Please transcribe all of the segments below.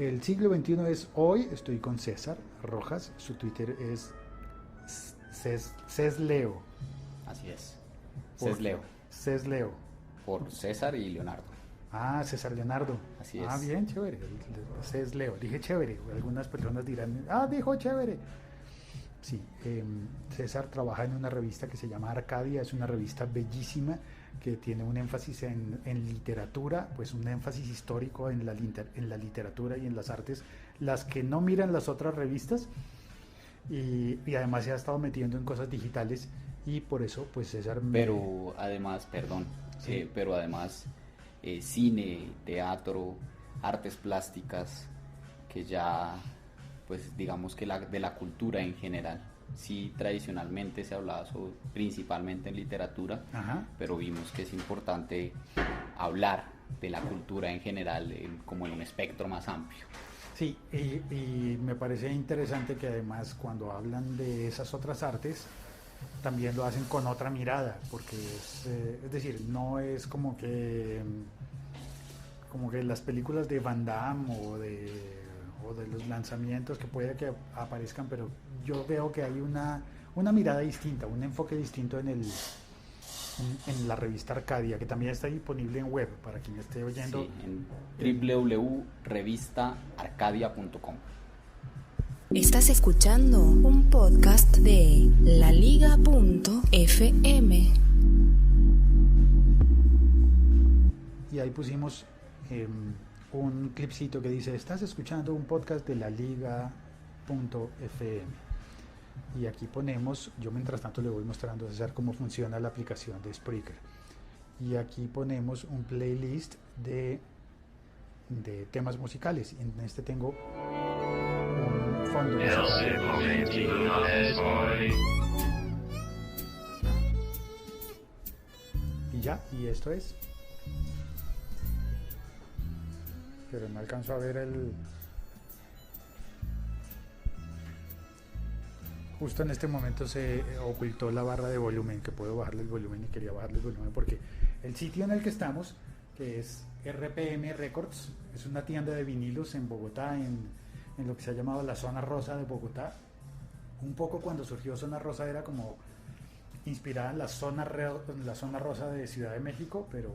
El siglo XXI es hoy. Estoy con César Rojas. Su Twitter es Cesleo. Así es. Por- Cesleo. Cesleo. Por César y Leonardo. Ah, César Leonardo. Así Ah, es. bien, chévere. Cesleo. Dije chévere. Algunas personas dirán, dijo chévere. Sí, César trabaja en una revista que se llama Arcadia. Es una revista bellísima que tiene un énfasis en literatura, pues un énfasis histórico en la literatura y en las artes, las que no miran las otras revistas, y además se ha estado metiendo en cosas digitales, y por eso pues César Pero además, perdón, Sí. pero además cine, teatro, artes plásticas, que ya, pues digamos que de la cultura en general. Sí, tradicionalmente se hablaba principalmente en literatura, Ajá. pero vimos que es importante hablar de la cultura en general, como en un espectro más amplio. Sí, y me parece interesante que además cuando hablan de esas otras artes, también lo hacen con otra mirada, porque es decir, no es como que las películas de Van Damme o de los lanzamientos que puede que aparezcan, pero yo veo que hay una mirada distinta, un enfoque distinto en la revista Arcadia, que también está disponible en web para quien esté oyendo. Sí, en www.revistaarcadia.com. Estás escuchando un podcast de laliga.fm. Y ahí pusimos un clipcito que dice: estás escuchando un podcast de la liga.fm. Y aquí ponemos, yo mientras tanto le voy mostrando a César cómo funciona la aplicación de Spreaker. Y aquí ponemos un playlist de temas musicales. En este tengo un fondo musical. Y ya, y esto es. Pero no alcanzo a ver Justo en este momento se ocultó la barra de volumen, que puedo bajarle el volumen, y quería bajarle el volumen porque el sitio en el que estamos, que es RPM Records, es una tienda de vinilos en Bogotá, en lo que se ha llamado la zona rosa de Bogotá. Un poco cuando surgió Zona Rosa era como inspirada en la zona rosa de Ciudad de México, pero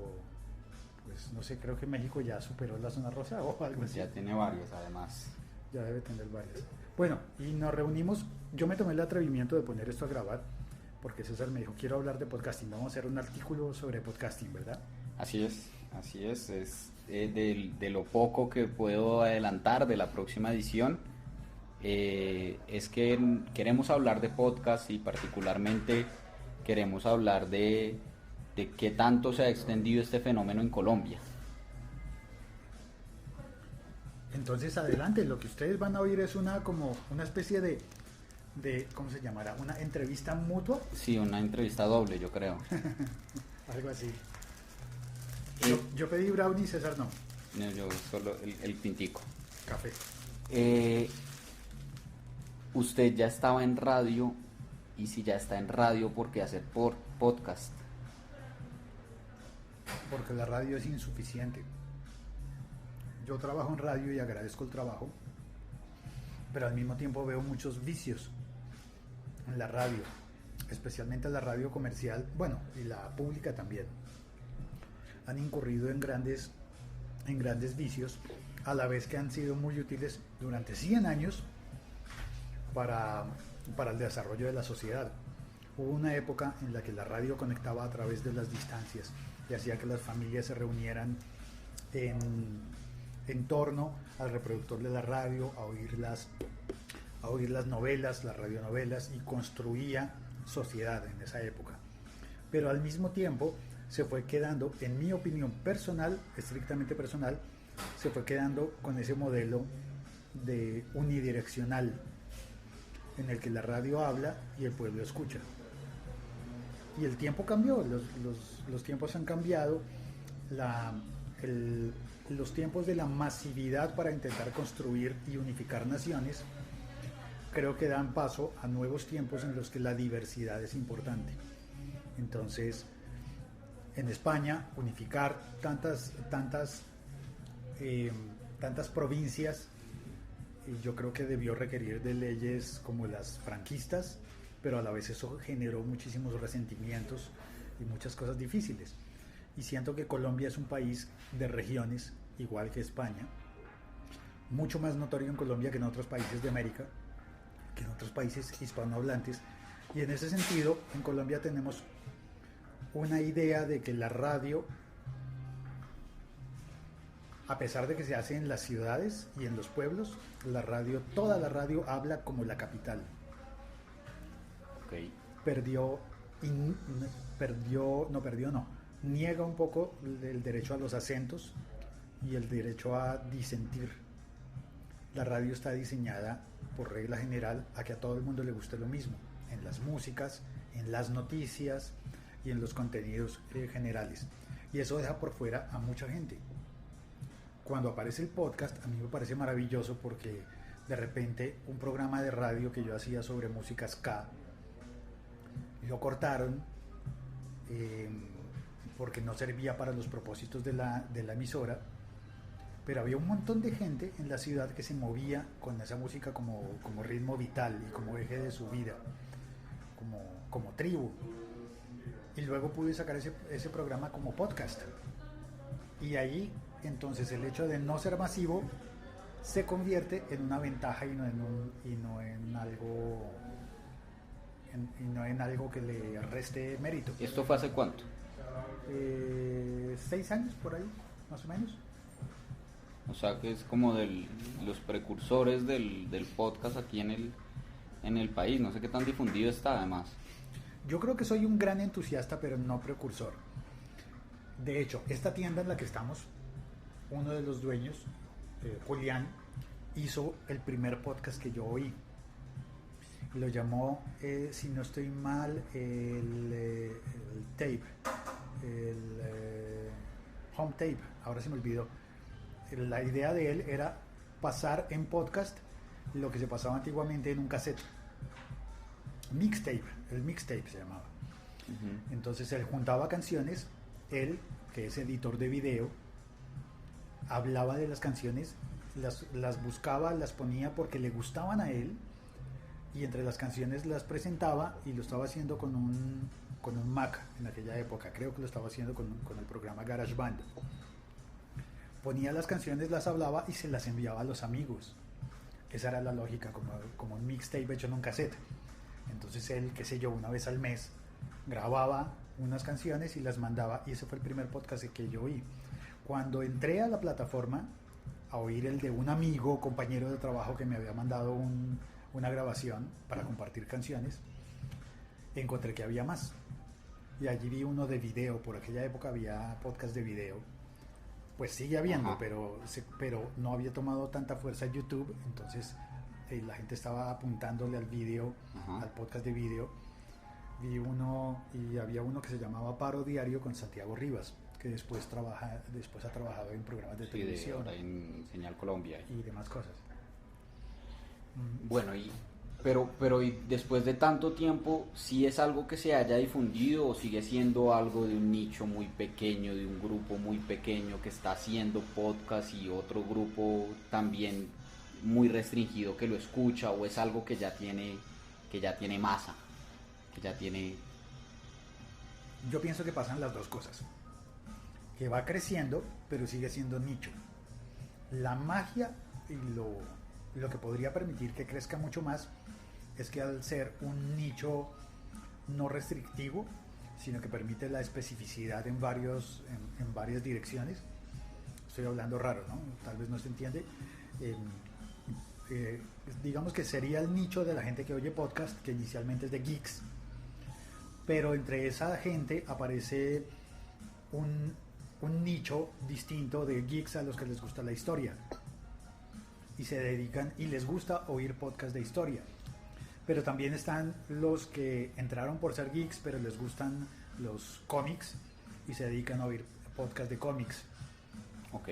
pues no sé, creo que México ya superó la zona rosa o algo así. Ya tiene varios además. Ya debe tener varias. Bueno, y nos reunimos. Yo me tomé el atrevimiento de poner esto a grabar porque César me dijo: quiero hablar de podcasting, vamos a hacer un artículo sobre podcasting, ¿verdad? Así es. Es de lo poco que puedo adelantar de la próxima edición. Es que queremos hablar de podcast, y particularmente queremos hablar de qué tanto se ha extendido este fenómeno en Colombia. Entonces adelante, lo que ustedes van a oír es una especie de ¿cómo se llamará? Una entrevista mutua, Sí, una entrevista doble, yo creo. algo así. Eh, Yo pedí brownie, César no, No, yo solo el pintico. café. Usted ya estaba en radio, y si ya está en radio, ¿por qué hacer podcast? Porque la radio es insuficiente. Yo trabajo en radio y agradezco el trabajo, pero al mismo tiempo veo muchos vicios en la radio, especialmente en la radio comercial, bueno, y la pública también. Han incurrido en grandes vicios, a la vez que han sido muy útiles durante 100 años para el desarrollo de la sociedad. Hubo una época en la que la radio conectaba a través de las distancias y hacía que las familias se reunieran en torno al reproductor de la radio, a oír las novelas, las radionovelas, y construía sociedad en esa época. Pero al mismo tiempo se fue quedando, en mi opinión personal, estrictamente personal, se fue quedando con ese modelo de unidireccional, en el que la radio habla y el pueblo escucha. Y el tiempo cambió, los tiempos han cambiado, los tiempos de la masividad para intentar construir y unificar naciones creo que dan paso a nuevos tiempos en los que la diversidad es importante. Entonces, en España, unificar tantas provincias y yo creo que debió requerir de leyes como las franquistas, pero a la vez eso generó muchísimos resentimientos y muchas cosas difíciles. Y siento que Colombia es un país de regiones, igual que España, mucho más notorio en Colombia que en otros países de América, que en otros países hispanohablantes, y en ese sentido en Colombia tenemos una idea de que la radio, a pesar de que se hace en las ciudades y en los pueblos, la radio, toda la radio habla como la capital. Okay. Niega un poco el derecho a los acentos y el derecho a disentir. La radio está diseñada, por regla general, a que a todo el mundo le guste lo mismo, en las músicas, en las noticias y en los contenidos generales. Y eso deja por fuera a mucha gente. Cuando aparece el podcast, a mí me parece maravilloso porque de repente un programa de radio que yo hacía sobre música ska, lo cortaron porque no servía para los propósitos de la emisora, pero había un montón de gente en la ciudad que se movía con esa música como ritmo vital y como eje de su vida, como tribu. Y luego pude sacar ese programa como podcast. Y ahí, entonces, el hecho de no ser masivo se convierte en una ventaja y no en algo que le reste mérito. ¿Esto fue hace cuánto? 6 años por ahí, más o menos. O sea que es como los precursores del podcast aquí en el país. No sé qué tan difundido está además. Yo creo que soy un gran entusiasta, pero no precursor. De hecho, esta tienda en la que estamos, uno de los dueños, Julián, hizo el primer podcast que yo oí. Lo llamó, si no estoy mal, el tape, el home tape, ahora se me olvidó. La idea de él era pasar en podcast lo que se pasaba antiguamente en un cassette. Mixtape, el mixtape se llamaba. Uh-huh. Entonces él juntaba canciones, él, que es editor de video, hablaba de las canciones, las buscaba, las ponía porque le gustaban a él, y entre las canciones las presentaba, y lo estaba haciendo con un Mac en aquella época. Creo que lo estaba haciendo con el programa GarageBand. Ponía las canciones, las hablaba y se las enviaba a los amigos. Esa era la lógica, como un mixtape hecho en un cassette. Entonces él, qué sé yo, una vez al mes grababa unas canciones y las mandaba, y ese fue el primer podcast que yo oí. Cuando entré a la plataforma a oír el de un amigo, compañero de trabajo que me había mandado una grabación para compartir canciones, encontré que había más. Y allí vi uno de video, por aquella época había podcast de video. Pues sigue habiendo, pero no había tomado tanta fuerza YouTube, entonces la gente estaba apuntándole al video, al podcast de video. Vi uno, y había uno que se llamaba Paro Diario con Santiago Rivas, que después ha trabajado en programas de televisión, en Señal Colombia y demás cosas. Bueno, pero y después de tanto tiempo, ¿sí es algo que se haya difundido o sigue siendo algo de un nicho muy pequeño, de un grupo muy pequeño que está haciendo podcast y otro grupo también muy restringido que lo escucha, o es algo que ya tiene masa, que ya tiene? Yo pienso que pasan las dos cosas, que va creciendo pero sigue siendo nicho. La magia y lo que podría permitir que crezca mucho más es que al ser un nicho no restrictivo, sino que permite la especificidad en varias direcciones. Estoy hablando raro, ¿no? Tal vez no se entiende. Digamos que sería el nicho de la gente que oye podcast, que inicialmente es de geeks, pero entre esa gente aparece un nicho distinto de geeks a los que les gusta la historia y se dedican y les gusta oír podcast de historia. Pero también están los que entraron por ser geeks, pero les gustan los cómics y se dedican a oír podcast de cómics. Ok.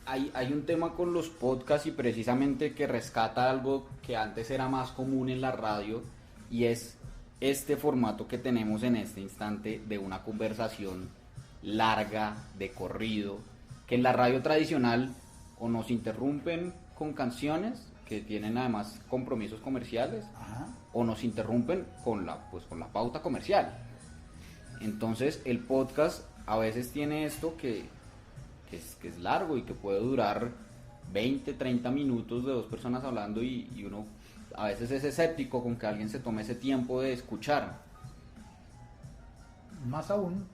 Hay un tema con los podcasts, y precisamente que rescata algo que antes era más común en la radio, y es este formato que tenemos en este instante de una conversación larga, de corrido, que en la radio tradicional, o nos interrumpen con canciones que tienen además compromisos comerciales, Ajá. o nos interrumpen con la pauta comercial. Entonces el podcast a veces tiene esto que es largo y que puede durar 20, 30 minutos de dos personas hablando y uno a veces es escéptico con que alguien se tome ese tiempo de escuchar. Más aún,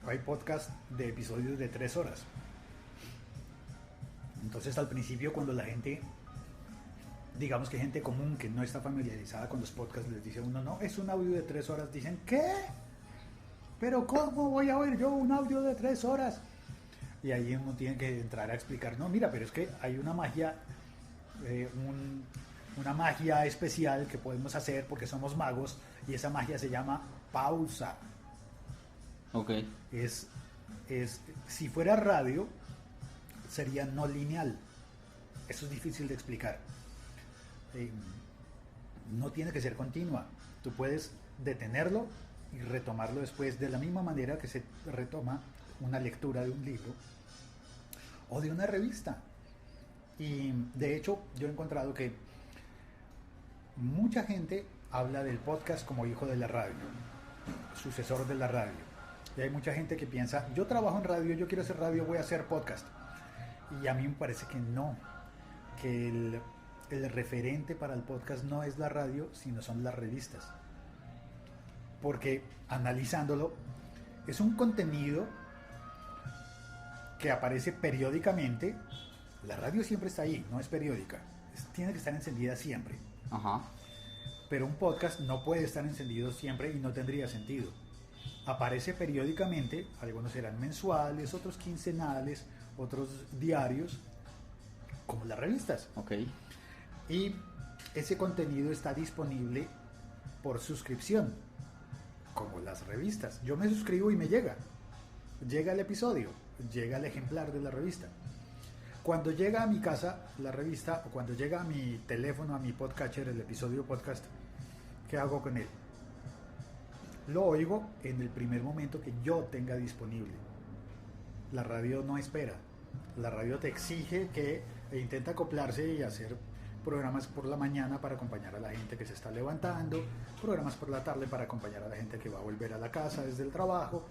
hay podcast de episodios de 3 horas. Entonces al principio cuando la gente, digamos que gente común que no está familiarizada con los podcasts, les dice uno, no, es un audio de 3 horas, dicen, ¿qué? ¿Pero cómo voy a oír yo un audio de 3 horas? Y ahí uno tiene que entrar a explicar, no, mira, pero es que hay una magia, una magia especial que podemos hacer porque somos magos, y esa magia se llama pausa. Ok. Si fuera radio, sería no lineal. Eso es difícil de explicar. No tiene que ser continua. Tú puedes detenerlo y retomarlo después de la misma manera que se retoma una lectura de un libro o de una revista. Y de hecho yo he encontrado que mucha gente habla del podcast como hijo de la radio, sucesor de la radio. Y hay mucha gente que piensa, yo trabajo en radio, yo quiero hacer radio, voy a hacer podcast. Y a mí me parece que no, que el referente para el podcast no es la radio, sino son las revistas. Porque analizándolo, es un contenido que aparece periódicamente. La radio siempre está ahí, no es periódica, tiene que estar encendida siempre. Ajá. Pero un podcast no puede estar encendido siempre y no tendría sentido. Aparece periódicamente, algunos serán mensuales, otros quincenales, otros diarios, como las revistas. Ok. Y ese contenido está disponible por suscripción, como las revistas. Yo me suscribo y me llega el episodio, llega el ejemplar de la revista. Cuando llega a mi casa la revista, o cuando llega a mi teléfono, a mi podcatcher, el episodio podcast, ¿qué hago con él? Lo oigo en el primer momento que yo tenga disponible. La radio no espera. La radio te exige e intenta acoplarse y hacer programas por la mañana para acompañar a la gente que se está levantando, programas por la tarde para acompañar a la gente que va a volver a la casa desde el trabajo,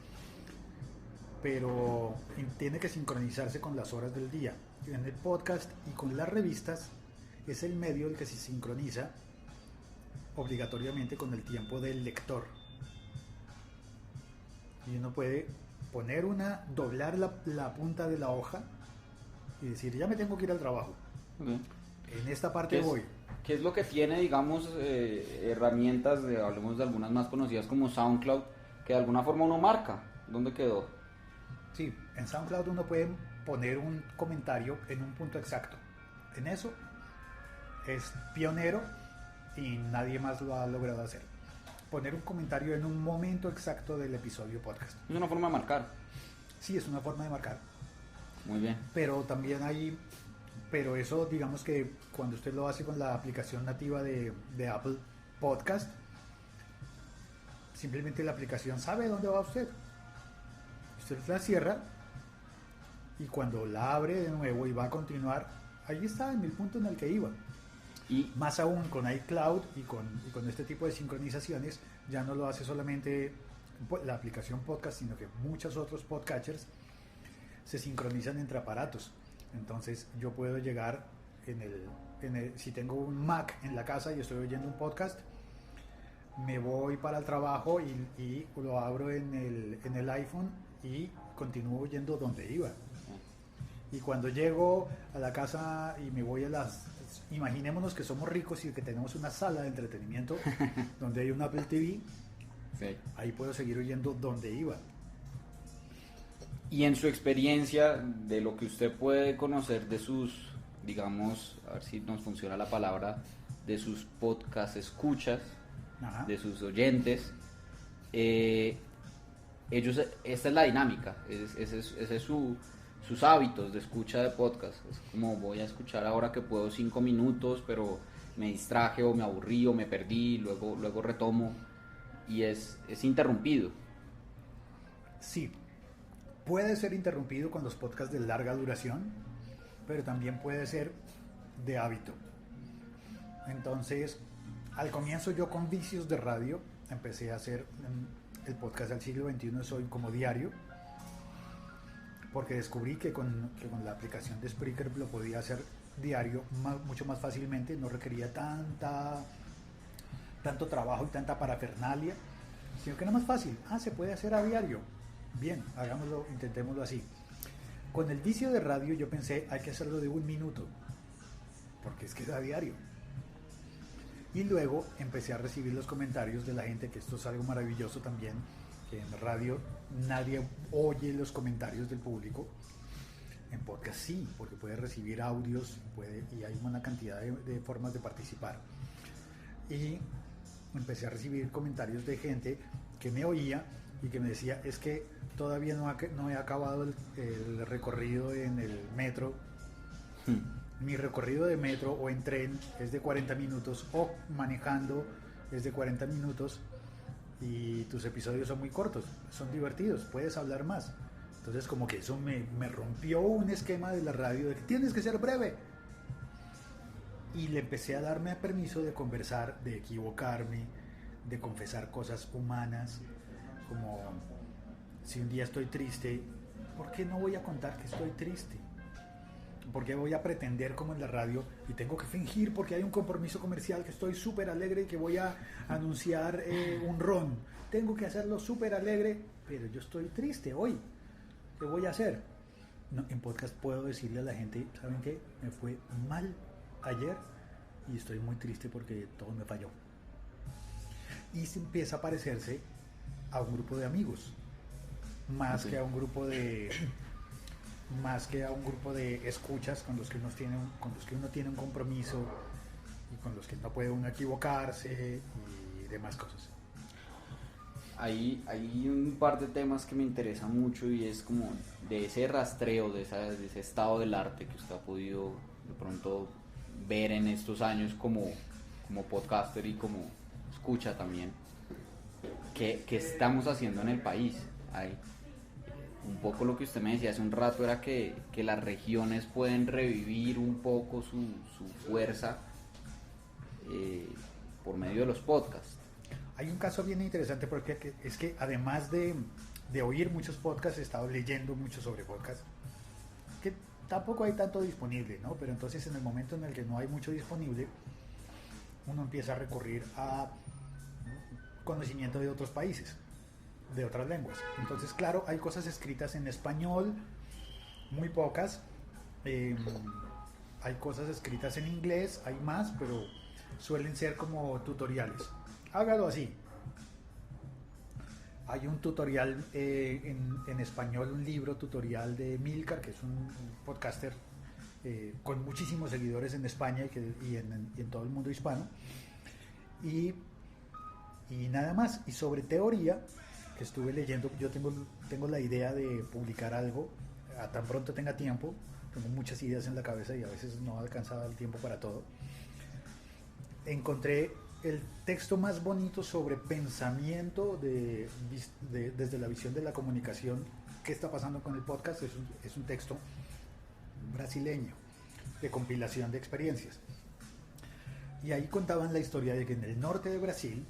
pero tiene que sincronizarse con las horas del día. En el podcast y con las revistas es el medio el que se sincroniza obligatoriamente con el tiempo del lector. Y uno puede doblar la punta de la hoja y decir, ya me tengo que ir al trabajo. Okay. En esta parte voy. ¿Qué es lo que tiene, digamos, herramientas, hablemos de algunas más conocidas como SoundCloud, que de alguna forma uno marca? ¿Dónde quedó? Sí, en SoundCloud uno puede poner un comentario en un punto exacto. En eso es pionero y nadie más lo ha logrado hacer. Poner un comentario en un momento exacto del episodio podcast. Es una forma de marcar. Sí, es una forma de marcar. Muy bien. Pero también pero eso digamos que cuando usted lo hace con la aplicación nativa de Apple Podcast, simplemente la aplicación sabe dónde va usted. Usted la cierra y cuando la abre de nuevo y va a continuar, ahí está en el punto en el que iba. Y más aún con iCloud y con este tipo de sincronizaciones, ya no lo hace solamente la aplicación podcast, sino que muchos otros podcatchers se sincronizan entre aparatos. Entonces yo puedo llegar si tengo un Mac en la casa y estoy oyendo un podcast, me voy para el trabajo y lo abro en el iPhone y continúo oyendo donde iba. Y cuando llego a la casa y me voy imaginémonos que somos ricos y que tenemos una sala de entretenimiento donde hay un Apple TV, sí. Ahí puedo seguir oyendo donde iba. Y en su experiencia, de lo que usted puede conocer de sus, digamos, a ver si nos funciona la palabra, de sus podcast escuchas, Ajá. de sus oyentes, esta es la dinámica, ese es sus hábitos de escucha de podcast. Es como voy a escuchar ahora que puedo 5 minutos, pero me distraje o me aburrí o me perdí, luego retomo y es interrumpido. Sí, Puede ser interrumpido con los podcasts de larga duración, pero también puede ser de hábito. Entonces, al comienzo yo con vicios de radio empecé a hacer el podcast del siglo XXI Soy como diario, porque descubrí que con la aplicación de Spreaker lo podía hacer diario mucho más fácilmente, no requería tanto trabajo y tanta parafernalia, sino que era más fácil. Se puede hacer a diario. Bien, hagámoslo, intentémoslo así. Con el vicio de radio yo pensé, hay que hacerlo de 1 minuto, porque es que es a diario. Y luego empecé a recibir los comentarios de la gente, que esto es algo maravilloso también, que en radio nadie oye los comentarios del público. En podcast sí, porque puede recibir audios y hay una cantidad de formas de participar. Y empecé a recibir comentarios de gente que me oía y que me decía, es que todavía no he acabado el recorrido en el metro. Mi recorrido de metro o en tren es de 40 minutos o manejando es de 40 minutos y tus episodios son muy cortos, son divertidos, puedes hablar más. Entonces como que eso me rompió un esquema de la radio de que tienes que ser breve. Y le empecé a darme permiso de conversar, de equivocarme, de confesar cosas humanas, como si un día estoy triste, ¿por qué no voy a contar que estoy triste? ¿Por qué voy a pretender como en la radio y tengo que fingir porque hay un compromiso comercial que estoy súper alegre y que voy a anunciar un ron? Tengo que hacerlo súper alegre, pero yo estoy triste hoy. ¿Qué voy a hacer? No, en podcast puedo decirle a la gente, ¿saben qué? Me fue mal ayer y estoy muy triste porque todo me falló. Y se empieza a parecerse a un grupo de amigos, más que a un grupo de escuchas con los que uno tiene un compromiso y con los que no puede uno equivocarse y demás cosas. Hay un par de temas que me interesan mucho y es como de ese rastreo, de ese estado del arte que usted ha podido de pronto ver en estos años como podcaster y como escucha también. ¿Qué estamos haciendo en el país? Hay un poco lo que usted me decía hace un rato era que las regiones pueden revivir un poco su fuerza por medio de los podcasts. Hay un caso bien interesante porque es que además de oír muchos podcasts, he estado leyendo mucho sobre podcasts, que tampoco hay tanto disponible, ¿no? Pero entonces en el momento en el que no hay mucho disponible, uno empieza a recurrir a conocimiento de otros países, de otras lenguas. Entonces, claro, hay cosas escritas en español, muy pocas. Hay cosas escritas en inglés, hay más, pero suelen ser como tutoriales. Hágalo así. Hay un tutorial en español, un libro tutorial de Milcar, que es un podcaster con muchísimos seguidores en España y en todo el mundo hispano. Y nada más. Y sobre teoría, que estuve leyendo, yo tengo la idea de publicar algo, a tan pronto tenga tiempo. Tengo muchas ideas en la cabeza y a veces no alcanza el tiempo para todo. Encontré el texto más bonito sobre pensamiento desde la visión de la comunicación. ¿Qué está pasando con el podcast? Es un texto brasileño de compilación de experiencias. Y ahí contaban la historia de que en el norte de Brasil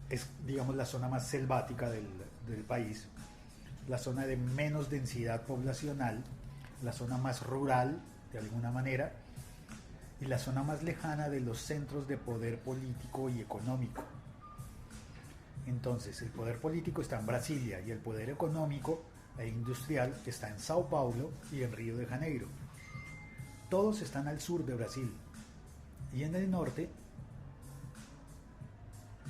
es, digamos, la zona más selvática del país, la zona de menos densidad poblacional, la zona más rural de alguna manera y la zona más lejana de los centros de poder político y económico. Entonces el poder político está en Brasilia y el poder económico e industrial está en Sao Paulo y en Río de Janeiro. Todos están al sur de Brasil y en el norte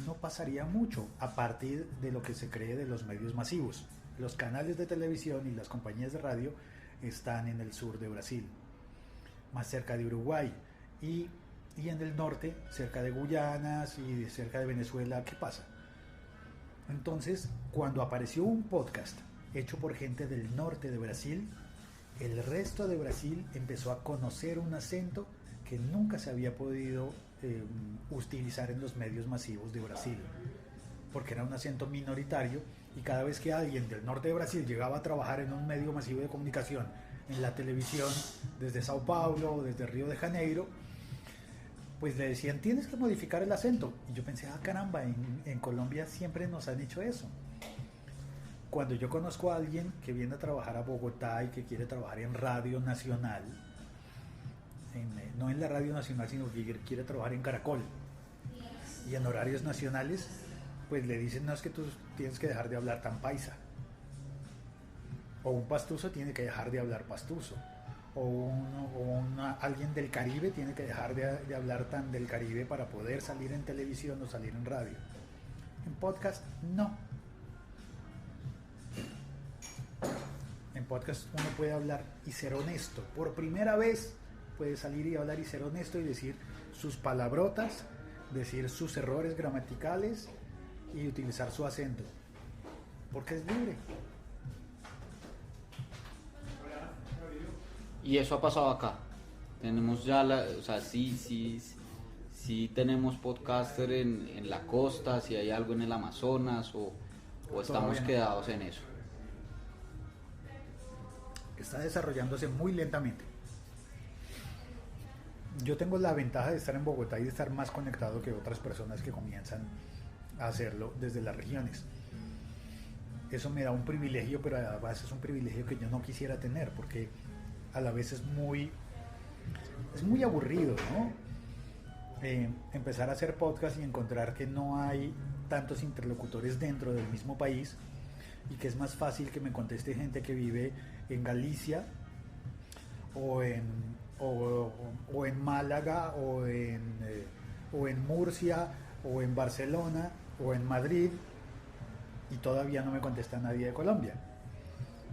no pasaría mucho a partir de lo que se cree de los medios masivos. Los canales de televisión y las compañías de radio están en el sur de Brasil, más cerca de Uruguay y en el norte, cerca de Guyanas y cerca de Venezuela. ¿Qué pasa? Entonces, cuando apareció un podcast hecho por gente del norte de Brasil, el resto de Brasil empezó a conocer un acento que nunca se había podido utilizar en los medios masivos de Brasil, porque era un acento minoritario Y cada vez que alguien del norte de Brasil llegaba a trabajar en un medio masivo de comunicación, en la televisión, desde Sao Paulo o desde Río de Janeiro, pues le decían, tienes que modificar el acento. Y yo pensé, caramba, en Colombia siempre nos han hecho eso. Cuando yo conozco a alguien que viene a trabajar a Bogotá y que quiere trabajar en Radio Nacional, no en la Radio Nacional, sino que quiere trabajar en Caracol y en horarios nacionales, pues le dicen, no, es que tú tienes que dejar de hablar tan paisa, o un pastuso tiene que dejar de hablar pastuso, o alguien del Caribe tiene que dejar de hablar tan del Caribe para poder salir en televisión o salir en radio. En podcast no. En podcast uno puede hablar y ser honesto. Por primera vez puede salir y hablar y ser honesto y decir sus palabrotas, decir sus errores gramaticales y utilizar su acento, porque es libre. Y eso ha pasado acá. Tenemos ya o sea, sí tenemos podcaster en la costa, si hay algo en el Amazonas o estamos quedados en eso. Está desarrollándose muy lentamente. Yo tengo la ventaja de estar en Bogotá y de estar más conectado que otras personas que comienzan a hacerlo desde las regiones. Eso me da un privilegio, pero además es un privilegio que yo no quisiera tener, porque a la vez es muy aburrido, ¿no? Empezar a hacer podcast y encontrar que no hay tantos interlocutores dentro del mismo país y que es más fácil que me conteste gente que vive en Galicia o en Málaga o en Murcia o en Barcelona o en Madrid, y todavía no me contesta nadie de Colombia,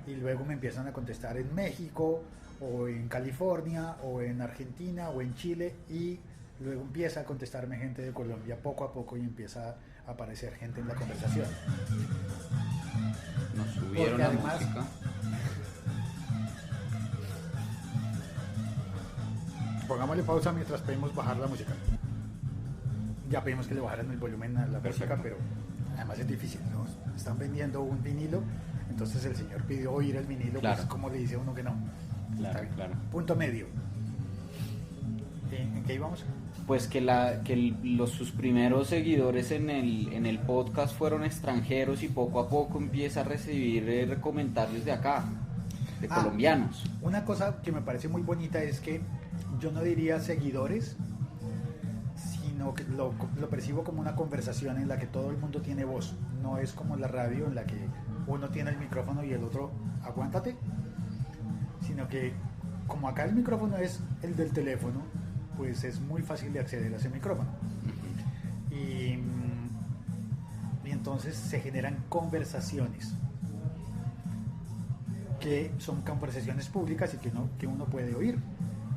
y luego me empiezan a contestar en México o en California o en Argentina o en Chile, y luego empieza a contestarme gente de Colombia poco a poco y empieza a aparecer gente en la conversación. Nos subieron la música. Pongámosle pausa mientras pedimos bajar la música. Ya pedimos que le bajaran el volumen a la música, pero además es difícil, ¿no? Están vendiendo un vinilo, entonces el señor pidió oír el vinilo, claro. Pues ¿cómo le dice uno que no? Claro. Punto medio. ¿En qué íbamos? Pues sus primeros seguidores en el podcast fueron extranjeros y poco a poco empieza a recibir comentarios de acá, de colombianos. Una cosa que me parece muy bonita es que yo no diría seguidores, sino que lo percibo como una conversación en la que todo el mundo tiene voz. No es como la radio en la que uno tiene el micrófono y el otro aguántate, sino que como acá el micrófono es el del teléfono, pues es muy fácil de acceder a ese micrófono. Y entonces se generan conversaciones que son conversaciones públicas y que uno puede oír,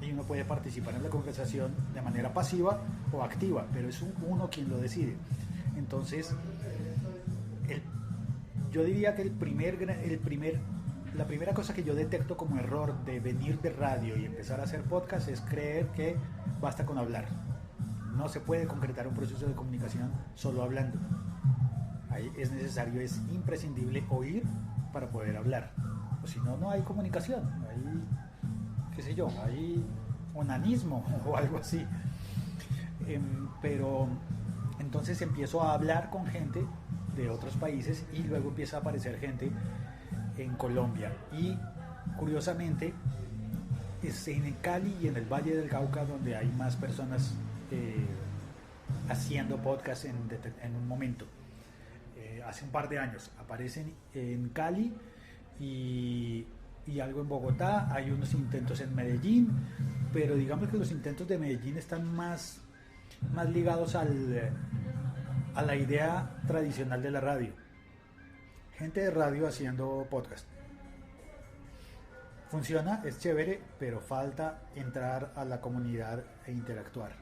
y uno puede participar en la conversación de manera pasiva o activa, pero es uno quien lo decide. Entonces yo diría que la primera cosa que yo detecto como error de venir de radio y empezar a hacer podcast es creer que basta con hablar. No se puede concretar un proceso de comunicación solo hablando. Ahí es necesario, es imprescindible oír para poder hablar. O si no, no hay comunicación. Hay, qué sé yo, hay onanismo o algo así. Pero entonces empiezo a hablar con gente de otros países y luego empieza a aparecer gente en Colombia, y curiosamente es en Cali y en el Valle del Cauca donde hay más personas haciendo podcast en un momento. Hace un par de años aparecen en Cali y algo en Bogotá, hay unos intentos en Medellín, pero digamos que los intentos de Medellín están más ligados a la idea tradicional de la radio. Gente de radio haciendo podcast. Funciona, es chévere, pero falta entrar a la comunidad e interactuar.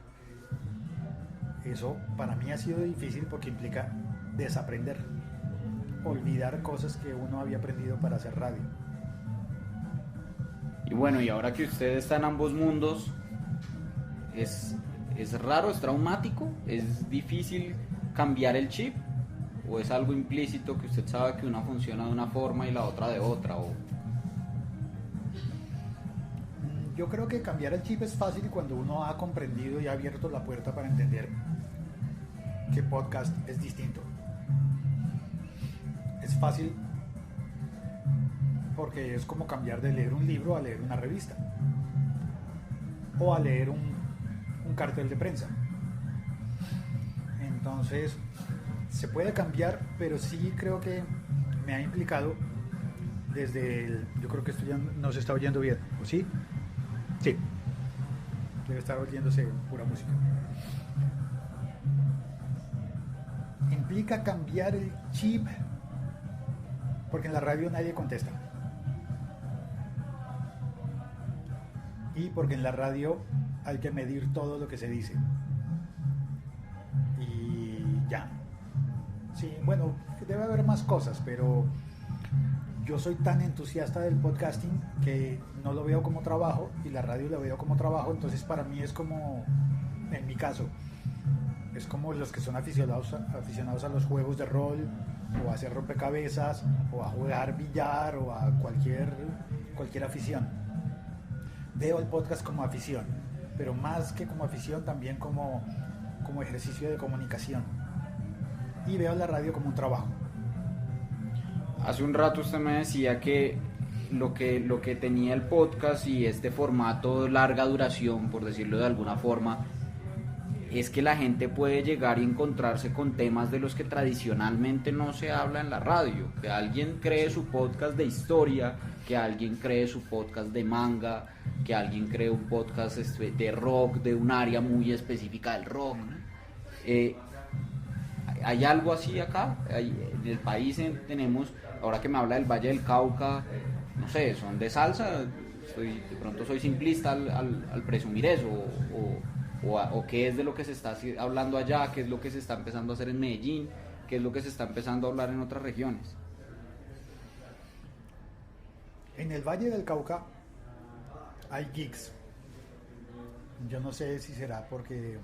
Eso para mí ha sido difícil porque implica desaprender, olvidar cosas que uno había aprendido para hacer radio. Y bueno, y ahora que usted está en ambos mundos, es raro, es traumático, es difícil cambiar el chip. o es algo implícito que usted sabe que una funciona de una forma y la otra de otra? O... Yo creo que cambiar el chip es fácil cuando uno ha comprendido y ha abierto la puerta para entender que podcast es distinto. Es fácil porque es como cambiar de leer un libro a leer una revista o a leer un cartel de prensa. Entonces se puede cambiar, pero sí creo que me ha implicado desde yo creo que esto ya no se está oyendo bien, ¿o sí? Sí, debe estar oyéndose pura música. Implica cambiar el chip porque en la radio nadie contesta y porque en la radio hay que medir todo lo que se dice y ya. Sí, bueno, debe haber más cosas, pero yo soy tan entusiasta del podcasting que no lo veo como trabajo y la radio la veo como trabajo, entonces para mí es como, en mi caso, es como los que son aficionados a los juegos de rol o a hacer rompecabezas o a jugar billar o a cualquier afición. Veo el podcast como afición, pero más que como afición también como ejercicio de comunicación, y veo la radio como un trabajo. Hace un rato usted me decía que lo que tenía el podcast y este formato de larga duración, por decirlo de alguna forma, es que la gente puede llegar y encontrarse con temas de los que tradicionalmente no se habla en la radio. Que alguien cree su podcast de historia, que alguien cree su podcast de manga, que alguien cree un podcast de rock, de un área muy específica del rock. ¿Hay algo así acá? En el país tenemos, ahora que me habla del Valle del Cauca, no sé, son de salsa, de pronto soy simplista al presumir eso, o qué es de lo que se está hablando allá, qué es lo que se está empezando a hacer en Medellín, qué es lo que se está empezando a hablar en otras regiones. En el Valle del Cauca hay gigs. Yo no sé si será porque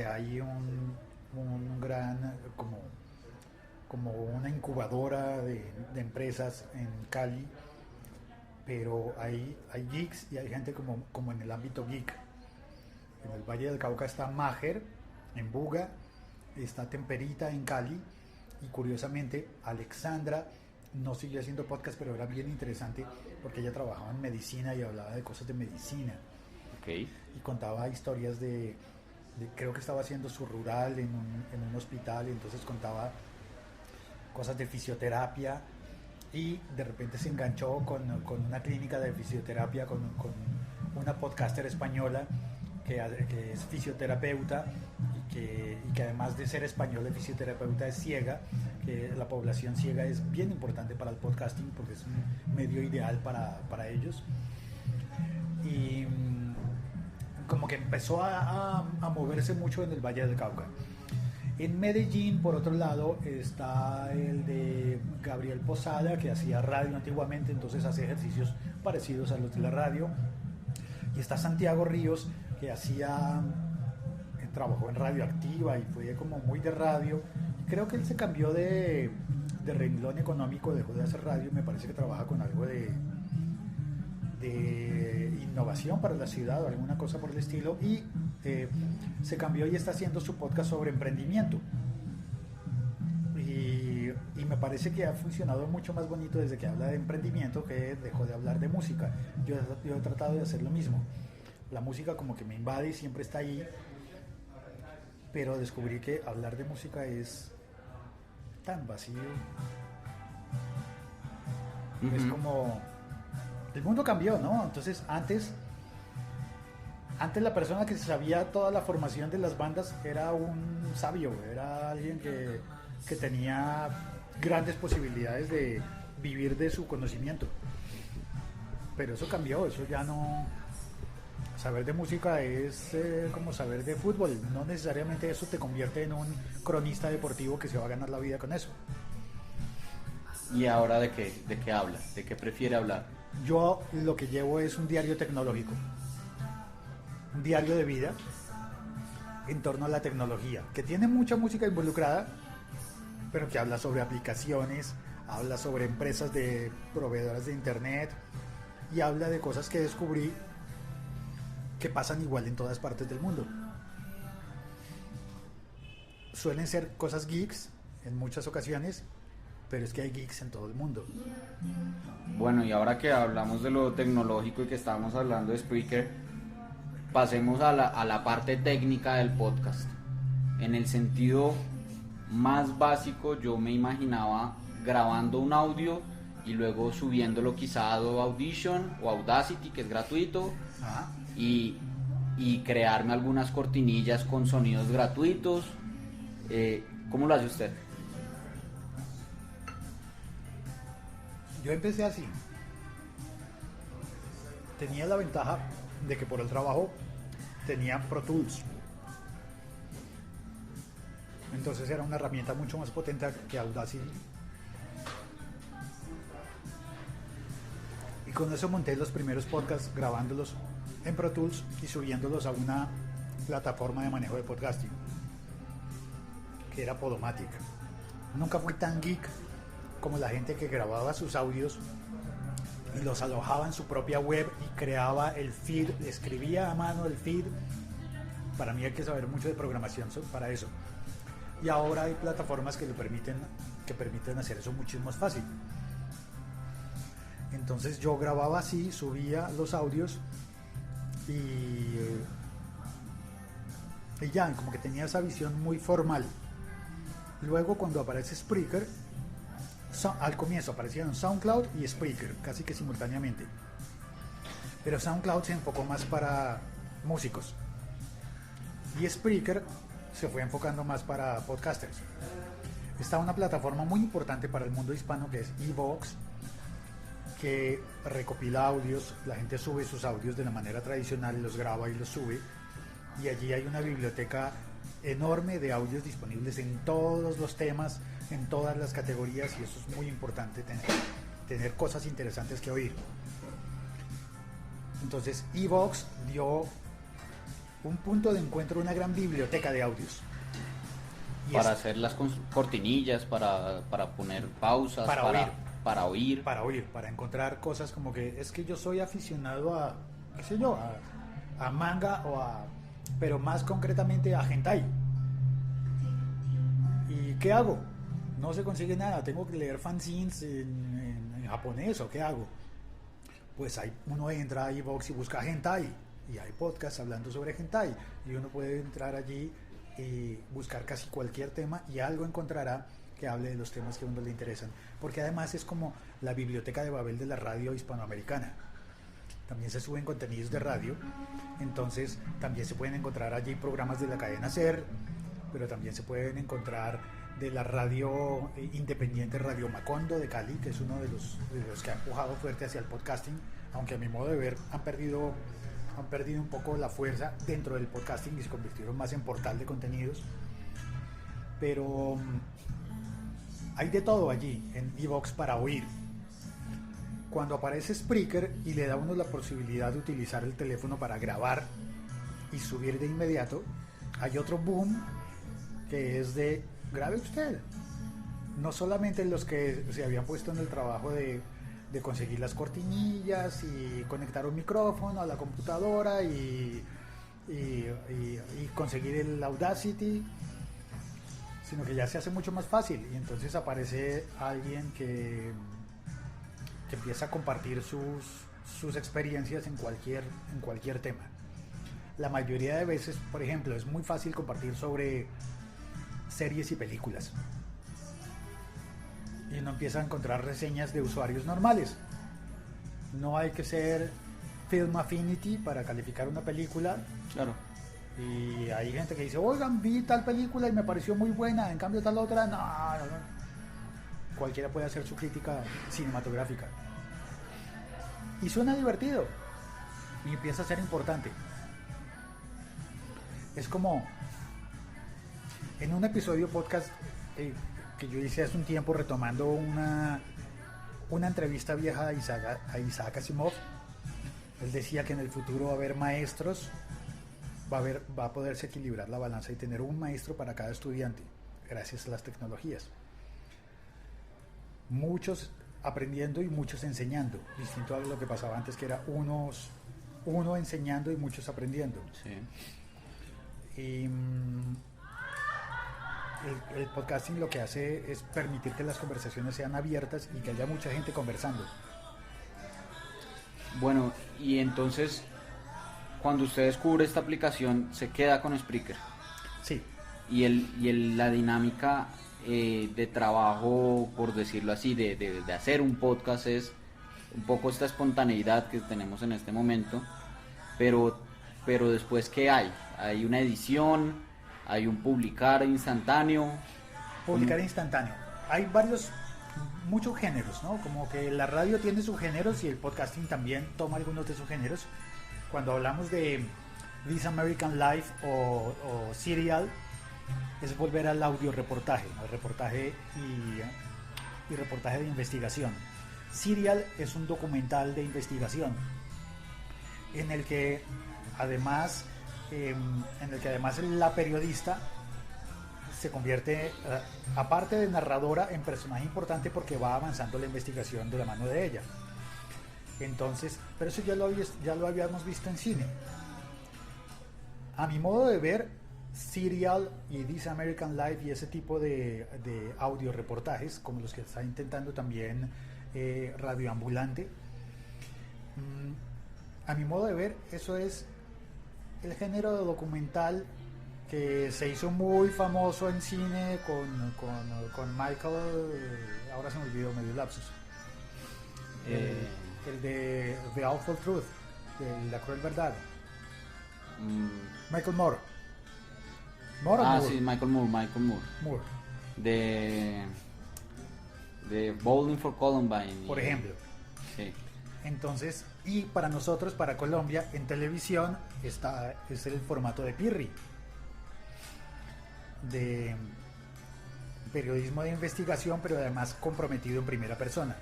hay un gran como una incubadora de empresas en Cali, pero hay geeks y hay gente como en el ámbito geek. En el Valle del Cauca está Maher en Buga, está Temperita en Cali, y curiosamente Alexandra no siguió haciendo podcast, pero era bien interesante porque ella trabajaba en medicina y hablaba de cosas de medicina. Okay. Y contaba historias de creo que estaba haciendo su rural en un hospital, y entonces contaba cosas de fisioterapia, y de repente se enganchó con una clínica de fisioterapia con una podcaster española que es fisioterapeuta y que además de ser española y fisioterapeuta es ciega, que la población ciega es bien importante para el podcasting porque es un medio ideal para ellos. Y como que empezó a moverse mucho en el Valle del Cauca. En Medellín, por otro lado, está el de Gabriel Posada, que hacía radio antiguamente, entonces hace ejercicios parecidos a los de la radio. Y está Santiago Ríos, que trabajó en Radioactiva y fue como muy de radio. Creo que él se cambió de renglón económico, dejó de hacer radio, me parece que trabaja con algo de innovación para la ciudad o alguna cosa por el estilo, y se cambió y está haciendo su podcast sobre emprendimiento, y me parece que ha funcionado mucho más bonito desde que habla de emprendimiento que dejó de hablar de música. Yo he tratado de hacer lo mismo. La música como que me invade y siempre está ahí, pero descubrí que hablar de música es tan vacío. Uh-huh. Es como el mundo cambió, ¿no? Entonces antes la persona que sabía toda la formación de las bandas era un sabio, era alguien que tenía grandes posibilidades de vivir de su conocimiento. Pero eso cambió, eso ya no. Saber de música es como saber de fútbol, no necesariamente eso te convierte en un cronista deportivo que se va a ganar la vida con eso. ¿Y ahora de qué habla? ¿De qué prefiere hablar? Yo lo que llevo es un diario tecnológico, un diario de vida, en torno a la tecnología, que tiene mucha música involucrada, pero que habla sobre aplicaciones, habla sobre empresas de proveedoras de internet y habla de cosas que descubrí que pasan igual en todas partes del mundo. Suelen ser cosas geeks en muchas ocasiones, pero es que hay geeks en todo el mundo. Bueno, y ahora que hablamos de lo tecnológico y que estábamos hablando de Spreaker, pasemos a la parte técnica del podcast. En el sentido más básico, yo me imaginaba grabando un audio y luego subiéndolo quizá a Audition o Audacity, que es gratuito, y crearme algunas cortinillas con sonidos gratuitos. ¿Cómo lo hace usted? Yo empecé así. Tenía la ventaja de que por el trabajo tenía Pro Tools. Entonces era una herramienta mucho más potente que Audacity. Y con eso monté los primeros podcasts grabándolos en Pro Tools y subiéndolos a una plataforma de manejo de podcasting que era Podomatic. Nunca fui tan geek como la gente que grababa sus audios y los alojaba en su propia web y creaba el feed, escribía a mano el feed. Para mí hay que saber mucho de programación para eso. Y ahora hay plataformas que permiten hacer eso muchísimo más fácil. Entonces yo grababa así, subía los audios y ya, como que tenía esa visión muy formal. Luego cuando aparece Spreaker, al comienzo aparecieron SoundCloud y Spreaker, casi que simultáneamente. Pero SoundCloud se enfocó más para músicos y Spreaker se fue enfocando más para podcasters. Está una plataforma muy importante para el mundo hispano que es Evox, que recopila audios. La gente sube sus audios de la manera tradicional, los graba y los sube, y allí hay una biblioteca enorme de audios disponibles en todos los temas, en todas las categorías, y eso es muy importante, tener cosas interesantes que oír. Entonces Evox dio un punto de encuentro, una gran biblioteca de audios. Y para hacer las cortinillas, para poner pausas, para encontrar cosas como que es que yo soy aficionado a, qué sé yo, a manga pero más concretamente a hentai. ¿Y qué hago? No se consigue nada, tengo que leer fanzines en japonés, ¿o qué hago? Pues uno entra a iVoox y busca hentai, y hay podcasts hablando sobre hentai, y uno puede entrar allí y buscar casi cualquier tema y algo encontrará que hable de los temas que a uno le interesan, porque además es como la biblioteca de Babel de la radio hispanoamericana. También se suben contenidos de radio, entonces también se pueden encontrar allí programas de la cadena SER, pero también se pueden encontrar de la radio independiente Radio Macondo de Cali, que es uno de los que ha empujado fuerte hacia el podcasting, aunque a mi modo de ver han perdido un poco la fuerza dentro del podcasting y se convirtieron más en portal de contenidos. Pero hay de todo allí en Evox para oír. Cuando aparece Spreaker y le da a uno la posibilidad de utilizar el teléfono para grabar y subir de inmediato, hay otro boom que es de grabe usted. No solamente los que se habían puesto en el trabajo de conseguir las cortinillas y conectar un micrófono a la computadora y conseguir el Audacity, sino que ya se hace mucho más fácil, y entonces aparece alguien que empieza a compartir sus experiencias en cualquier tema. La mayoría de veces, por ejemplo, es muy fácil compartir sobre series y películas, y uno empieza a encontrar reseñas de usuarios normales. No hay que ser Film Affinity para calificar una película. Claro. Y hay gente que dice, oigan, vi tal película y me pareció muy buena, en cambio tal otra, no. Cualquiera puede hacer su crítica cinematográfica. Y suena divertido. Y empieza a ser importante. Es como en un episodio podcast que yo hice hace un tiempo retomando una entrevista vieja a Isaac Asimov. Él decía que en el futuro va a haber maestros va a poderse equilibrar la balanza y tener un maestro para cada estudiante, gracias a las tecnologías. Muchos aprendiendo y muchos enseñando, distinto a lo que pasaba antes, que era uno enseñando y muchos aprendiendo. Sí. Y el podcasting lo que hace es permitir que las conversaciones sean abiertas y que haya mucha gente conversando. Bueno, y entonces, cuando usted descubre esta aplicación, se queda con Spreaker. Sí. Y la dinámica de trabajo, por decirlo así, de hacer un podcast es un poco esta espontaneidad que tenemos en este momento, pero después, ¿qué hay? Hay una edición, hay un publicar instantáneo. Publicar instantáneo. Hay muchos géneros, ¿no? Como que la radio tiene sus géneros y el podcasting también toma algunos de sus géneros. Cuando hablamos de This American Life o Serial, es volver al audio reportaje, ¿no? Reportaje y reportaje de investigación. Serial es un documental de investigación en el que además la periodista se convierte, aparte de narradora, en personaje importante porque va avanzando la investigación de la mano de ella. Entonces, pero eso ya lo habíamos visto en cine. A mi modo de ver, Serial y This American Life y ese tipo de audio reportajes, como los que está intentando también Radio Ambulante, a mi modo de ver, eso es el género de documental que se hizo muy famoso en cine con Michael, ahora se me olvidó, medio lapsus, el de The Awful Truth, de La Cruel Verdad. Michael Moore. Moore. Sí, Michael Moore. De Bowling for Columbine, por ejemplo. Sí. Entonces, y para nosotros, para Colombia, en televisión es el formato de Pirri, de periodismo de investigación, pero además comprometido en primera persona,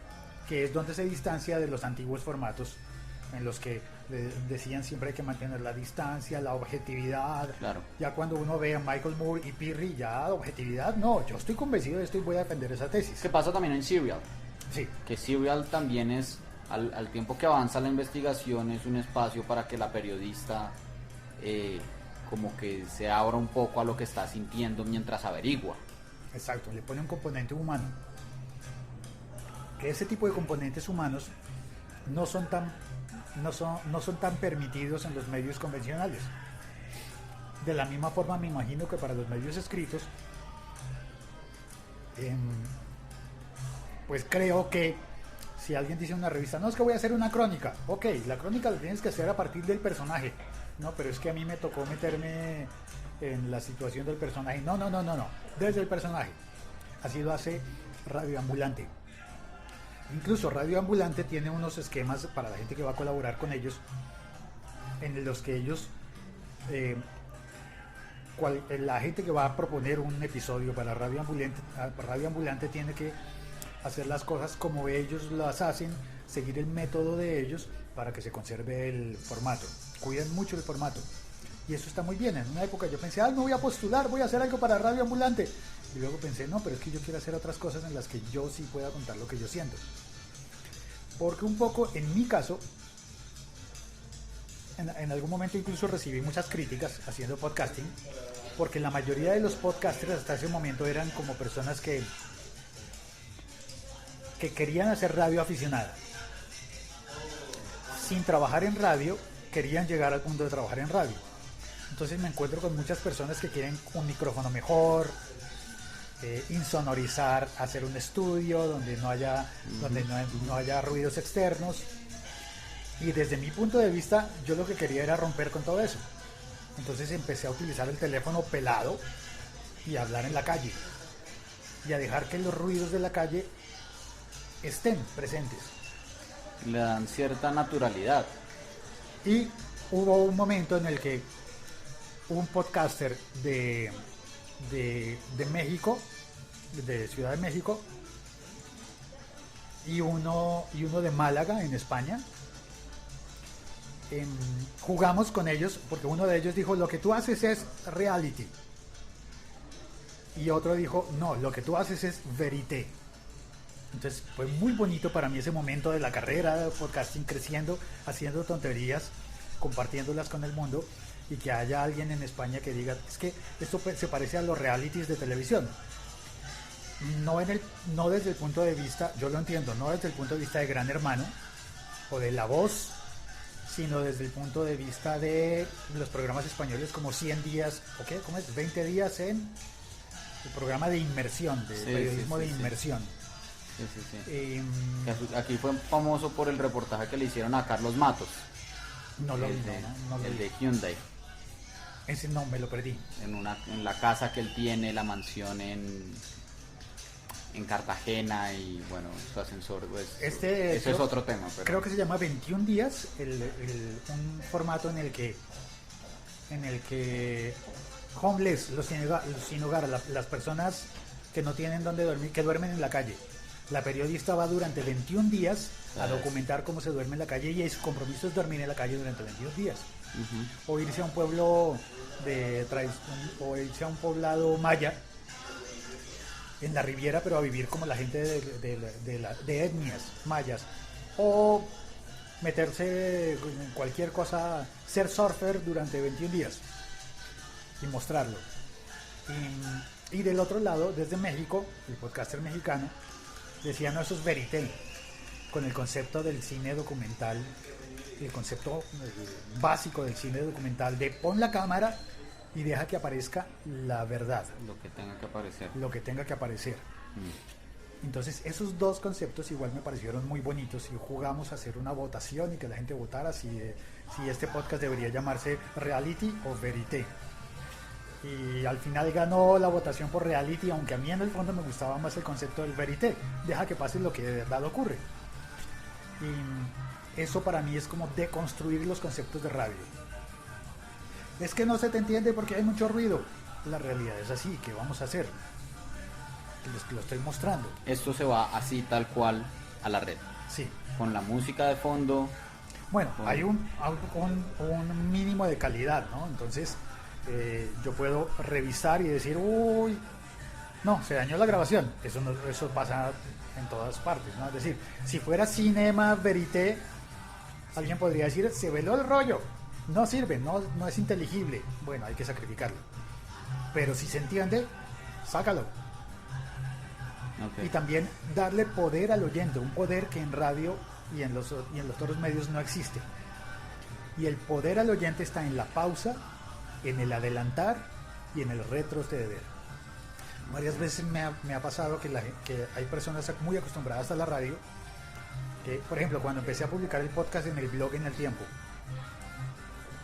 que es donde se distancia de los antiguos formatos en los que decían siempre hay que mantener la distancia, la objetividad. Claro. Ya cuando uno ve a Michael Moore y Pirri, ya objetividad, no, yo estoy convencido de esto y voy a defender esa tesis. ¿Qué pasa también en Serial? Sí. Que Serial también es, al tiempo que avanza la investigación, es un espacio para que la periodista como que se abra un poco a lo que está sintiendo mientras averigua. Exacto, le pone un componente humano. Ese tipo de componentes humanos no son tan permitidos en los medios convencionales. De la misma forma, me imagino que para los medios escritos, pues creo que si alguien dice en una revista, no, es que voy a hacer una crónica, ok, la crónica la tienes que hacer a partir del personaje, no, pero es que a mí me tocó meterme en la situación del personaje, no, desde el personaje. Así lo hace Radio Ambulante. Incluso Radio Ambulante tiene unos esquemas para la gente que va a colaborar con ellos, en los que ellos, la gente que va a proponer un episodio para Radio Ambulante tiene que hacer las cosas como ellos las hacen, seguir el método de ellos para que se conserve el formato. Cuidan mucho el formato. Y eso está muy bien. En una época yo pensé, me voy a postular, voy a hacer algo para Radio Ambulante. Y luego pensé, no, pero es que yo quiero hacer otras cosas en las que yo sí pueda contar lo que yo siento. Porque un poco, en mi caso, en algún momento incluso recibí muchas críticas haciendo podcasting, porque la mayoría de los podcasters hasta ese momento eran como personas que querían hacer radio aficionada. Sin trabajar en radio, querían llegar al punto de trabajar en radio. Entonces me encuentro con muchas personas que quieren un micrófono mejor, insonorizar, hacer un estudio donde no haya ruidos externos. Y desde mi punto de vista, yo lo que quería era romper con todo eso. Entonces empecé a utilizar el teléfono pelado y a hablar en la calle y a dejar que los ruidos de la calle estén presentes. Le dan cierta naturalidad. Y hubo un momento en el que un podcaster de México, de Ciudad de México, y uno de Málaga, en España, jugamos con ellos, porque uno de ellos dijo, lo que tú haces es reality. Y otro dijo, no, lo que tú haces es verité. Entonces fue muy bonito para mí ese momento de la carrera de podcasting, creciendo, haciendo tonterías, compartiéndolas con el mundo, y que haya alguien en España que diga, es que esto se parece a los realities de televisión. No desde el punto de vista, yo lo entiendo, no desde el punto de vista de Gran Hermano o de La Voz, sino desde el punto de vista de los programas españoles como 100 días, ¿o qué? ¿Cómo es? 20 días en el programa de inmersión, de periodismo de inmersión. Sí. Aquí fue famoso por el reportaje que le hicieron a Carlos Matos. No lo vi. El de Hyundai. Ese no, me lo perdí. En la casa que él tiene, la mansión en Cartagena, y bueno, su ascensor, pues, ese es otro tema. Pero creo que se llama 21 días, un formato en el que homeless, los sin hogar, las personas que no tienen donde dormir, que duermen en la calle. La periodista va durante 21 días a documentar cómo se duerme en la calle, y su compromiso es dormir en la calle durante 22 días. O irse a un pueblo o irse a un poblado maya en la Riviera, pero a vivir como la gente de etnias mayas, o meterse en cualquier cosa, ser surfer durante 21 días y mostrarlo. Y del otro lado, desde México, el podcaster mexicano decía, no, eso es verité, con el concepto del cine documental, el concepto básico del cine documental, de pon la cámara y deja que aparezca la verdad, lo que tenga que aparecer. Entonces esos dos conceptos igual me parecieron muy bonitos, y jugamos a hacer una votación y que la gente votara si este podcast debería llamarse reality o verité, y al final ganó la votación por reality, aunque a mí en el fondo me gustaba más el concepto del verité, deja que pase lo que de verdad ocurre. Y eso para mí es como deconstruir los conceptos de radio. Es que no se te entiende porque hay mucho ruido. La realidad es así, ¿qué vamos a hacer? Lo estoy mostrando. Esto se va así tal cual a la red. Sí. Con la música de fondo. Bueno, hay un mínimo de calidad, ¿no? Entonces yo puedo revisar y decir, uy, no, se dañó la grabación. Eso pasa en todas partes, ¿no? Es decir, si fuera cinema verité, alguien podría decir, se veló el rollo. No sirve, no es inteligible. Bueno, hay que sacrificarlo. Pero si se entiende, sácalo. Okay. Y también darle poder al oyente, un poder que en radio y en los otros medios no existe. Y el poder al oyente está en la pausa, en el adelantar y en el retroceder. Varias veces me ha pasado que hay personas muy acostumbradas a la radio, que, por ejemplo, cuando empecé a publicar el podcast en el blog En el Tiempo,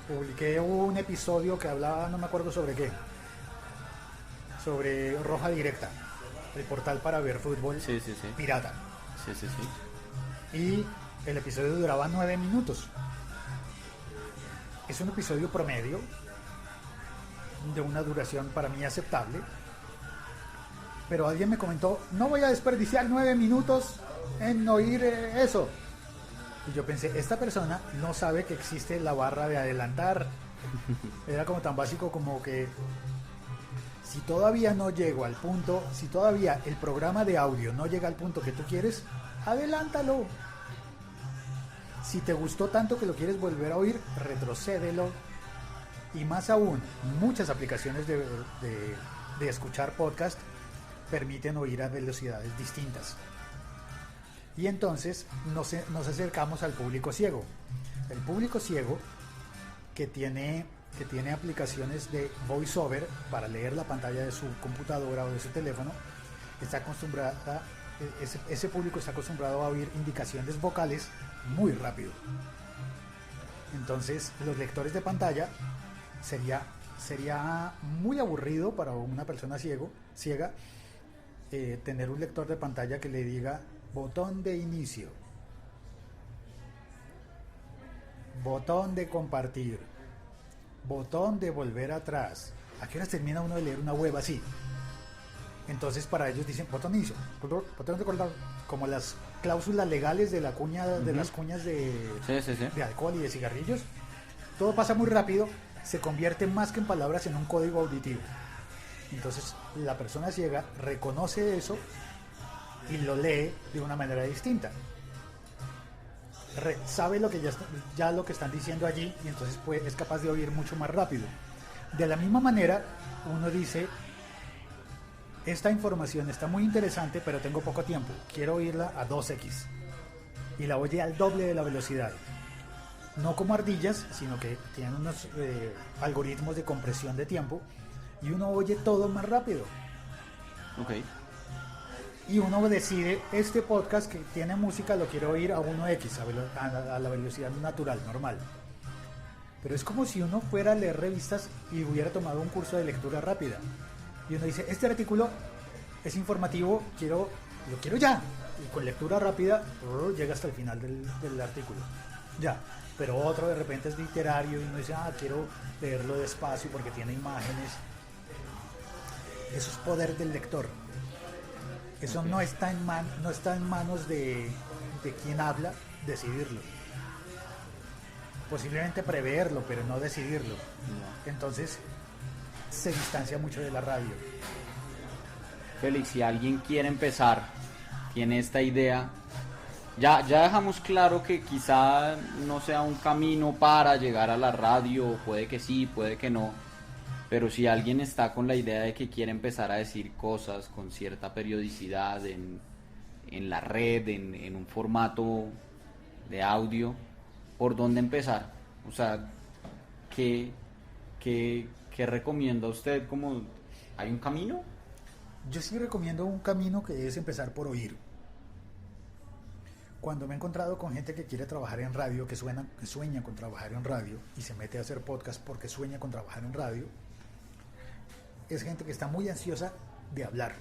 publiqué un episodio que hablaba, no me acuerdo sobre qué, sobre Roja Directa, el portal para ver fútbol pirata. Sí. Y el episodio duraba 9 minutos. Es un episodio promedio de una duración para mí aceptable, pero alguien me comentó, no voy a desperdiciar 9 minutos en oír eso. Y yo pensé, esta persona no sabe que existe la barra de adelantar. Era como tan básico como que si todavía no llego al punto, si todavía el programa de audio no llega al punto que tú quieres, adelántalo. Si te gustó tanto que lo quieres volver a oír, retrocédelo. Y más aún, muchas aplicaciones de escuchar podcast permiten oír a velocidades distintas. Y entonces nos acercamos al público ciego. El público ciego que tiene aplicaciones de voiceover para leer la pantalla de su computadora o de su teléfono, ese público está acostumbrado a oír indicaciones vocales muy rápido. Entonces los lectores de pantalla sería muy aburrido para una persona ciega tener un lector de pantalla que le diga botón de inicio, botón de compartir, botón de volver atrás. ¿A qué horas termina uno de leer una web así? Entonces para ellos dicen botón de inicio, botón de cortar, como las cláusulas legales de la cuña, de las cuñas de alcohol y de cigarrillos. Todo pasa muy rápido, se convierte más que en palabras en un código auditivo. Entonces la persona ciega reconoce eso y lo lee de una manera distinta. Sabe lo que ya lo que están diciendo allí, y entonces es capaz de oír mucho más rápido. De la misma manera, uno dice: esta información está muy interesante, pero tengo poco tiempo, quiero oírla a 2x, y la oye al doble de la velocidad. No como ardillas, sino que tienen unos algoritmos de compresión de tiempo, y uno oye todo más rápido. Okay. Y uno decide: este podcast que tiene música lo quiero oír a 1x, a la velocidad natural, normal. Pero es como si uno fuera a leer revistas y hubiera tomado un curso de lectura rápida. Y uno dice: este artículo es informativo, lo quiero ya. Y con lectura rápida llega hasta el final del artículo. Ya. Pero otro de repente es literario y uno dice: quiero leerlo despacio porque tiene imágenes. Eso es poder del lector. Eso no está en manos de quien habla decidirlo. Posiblemente preverlo, pero no decidirlo. Entonces se distancia mucho de la radio. Félix, si alguien quiere empezar, tiene esta idea, ya dejamos claro que quizá no sea un camino para llegar a la radio, puede que sí, puede que no. Pero si alguien está con la idea de que quiere empezar a decir cosas con cierta periodicidad en la red, en un formato de audio, ¿por dónde empezar? O sea, ¿qué recomienda usted? ¿Hay un camino? Yo sí recomiendo un camino que es empezar por oír. Cuando me he encontrado con gente que quiere trabajar en radio, que sueña con trabajar en radio y se mete a hacer podcast porque sueña con trabajar en radio, es gente que está muy ansiosa de hablar.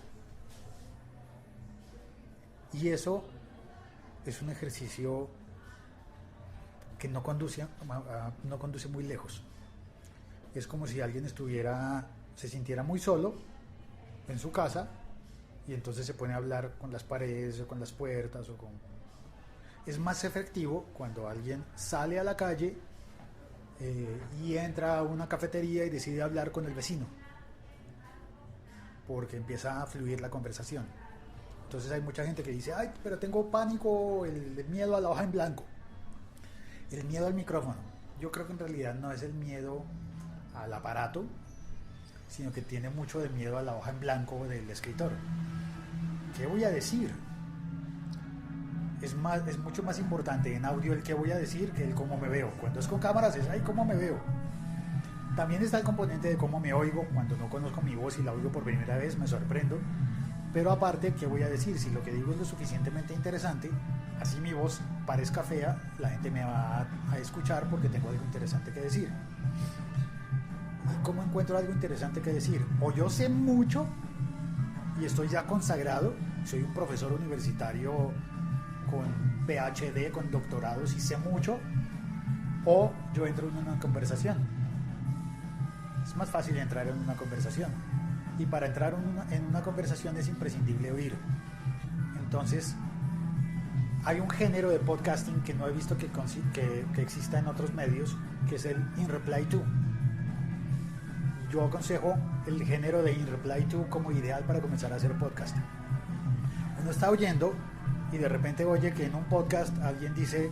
Y eso es un ejercicio que no conduce muy lejos. Es como si alguien se sintiera muy solo en su casa y entonces se pone a hablar con las paredes o con las puertas Es más efectivo cuando alguien sale a la calle y entra a una cafetería y decide hablar con el vecino, porque empieza a fluir la conversación. Entonces hay mucha gente que dice: pero tengo pánico, el miedo a la hoja en blanco, el miedo al micrófono. Yo creo que en realidad no es el miedo al aparato, sino que tiene mucho de miedo a la hoja en blanco del escritor. ¿Qué voy a decir? Es mucho más importante en audio el qué voy a decir que el cómo me veo. Cuando es con cámaras es cómo me veo. También está el componente de cómo me oigo. Cuando no conozco mi voz y la oigo por primera vez me sorprendo. Pero aparte, ¿qué voy a decir? Si lo que digo es lo suficientemente interesante, así mi voz parezca fea, la gente me va a escuchar porque tengo algo interesante que decir. ¿Y cómo encuentro algo interesante que decir? O yo sé mucho y estoy ya consagrado, soy un profesor universitario con PhD, con doctorados y sé mucho, o yo entro en una conversación. Es más fácil entrar en una conversación, y para entrar en una conversación es imprescindible oír. Entonces hay un género de podcasting que no he visto que exista en otros medios, que es el In Reply To. Yo aconsejo el género de In Reply To como ideal para comenzar a hacer podcast. Uno está oyendo y de repente oye que en un podcast alguien dice: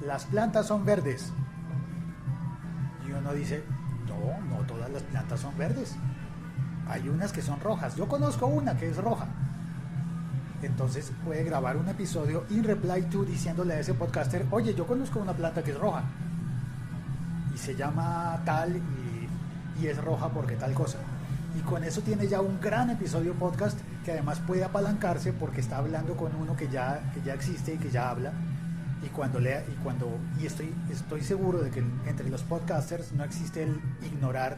las plantas son verdes. Y uno dice: no todas las plantas son verdes. Hay unas que son rojas. Yo conozco una que es roja. Entonces puede grabar un episodio In Reply To diciéndole a ese podcaster: oye, yo conozco una planta que es roja y se llama tal y es roja porque tal cosa. Y con eso tiene ya un gran episodio podcast que además puede apalancarse porque está hablando con uno que ya existe y que ya habla. Y estoy seguro de que entre los podcasters no existe el ignorar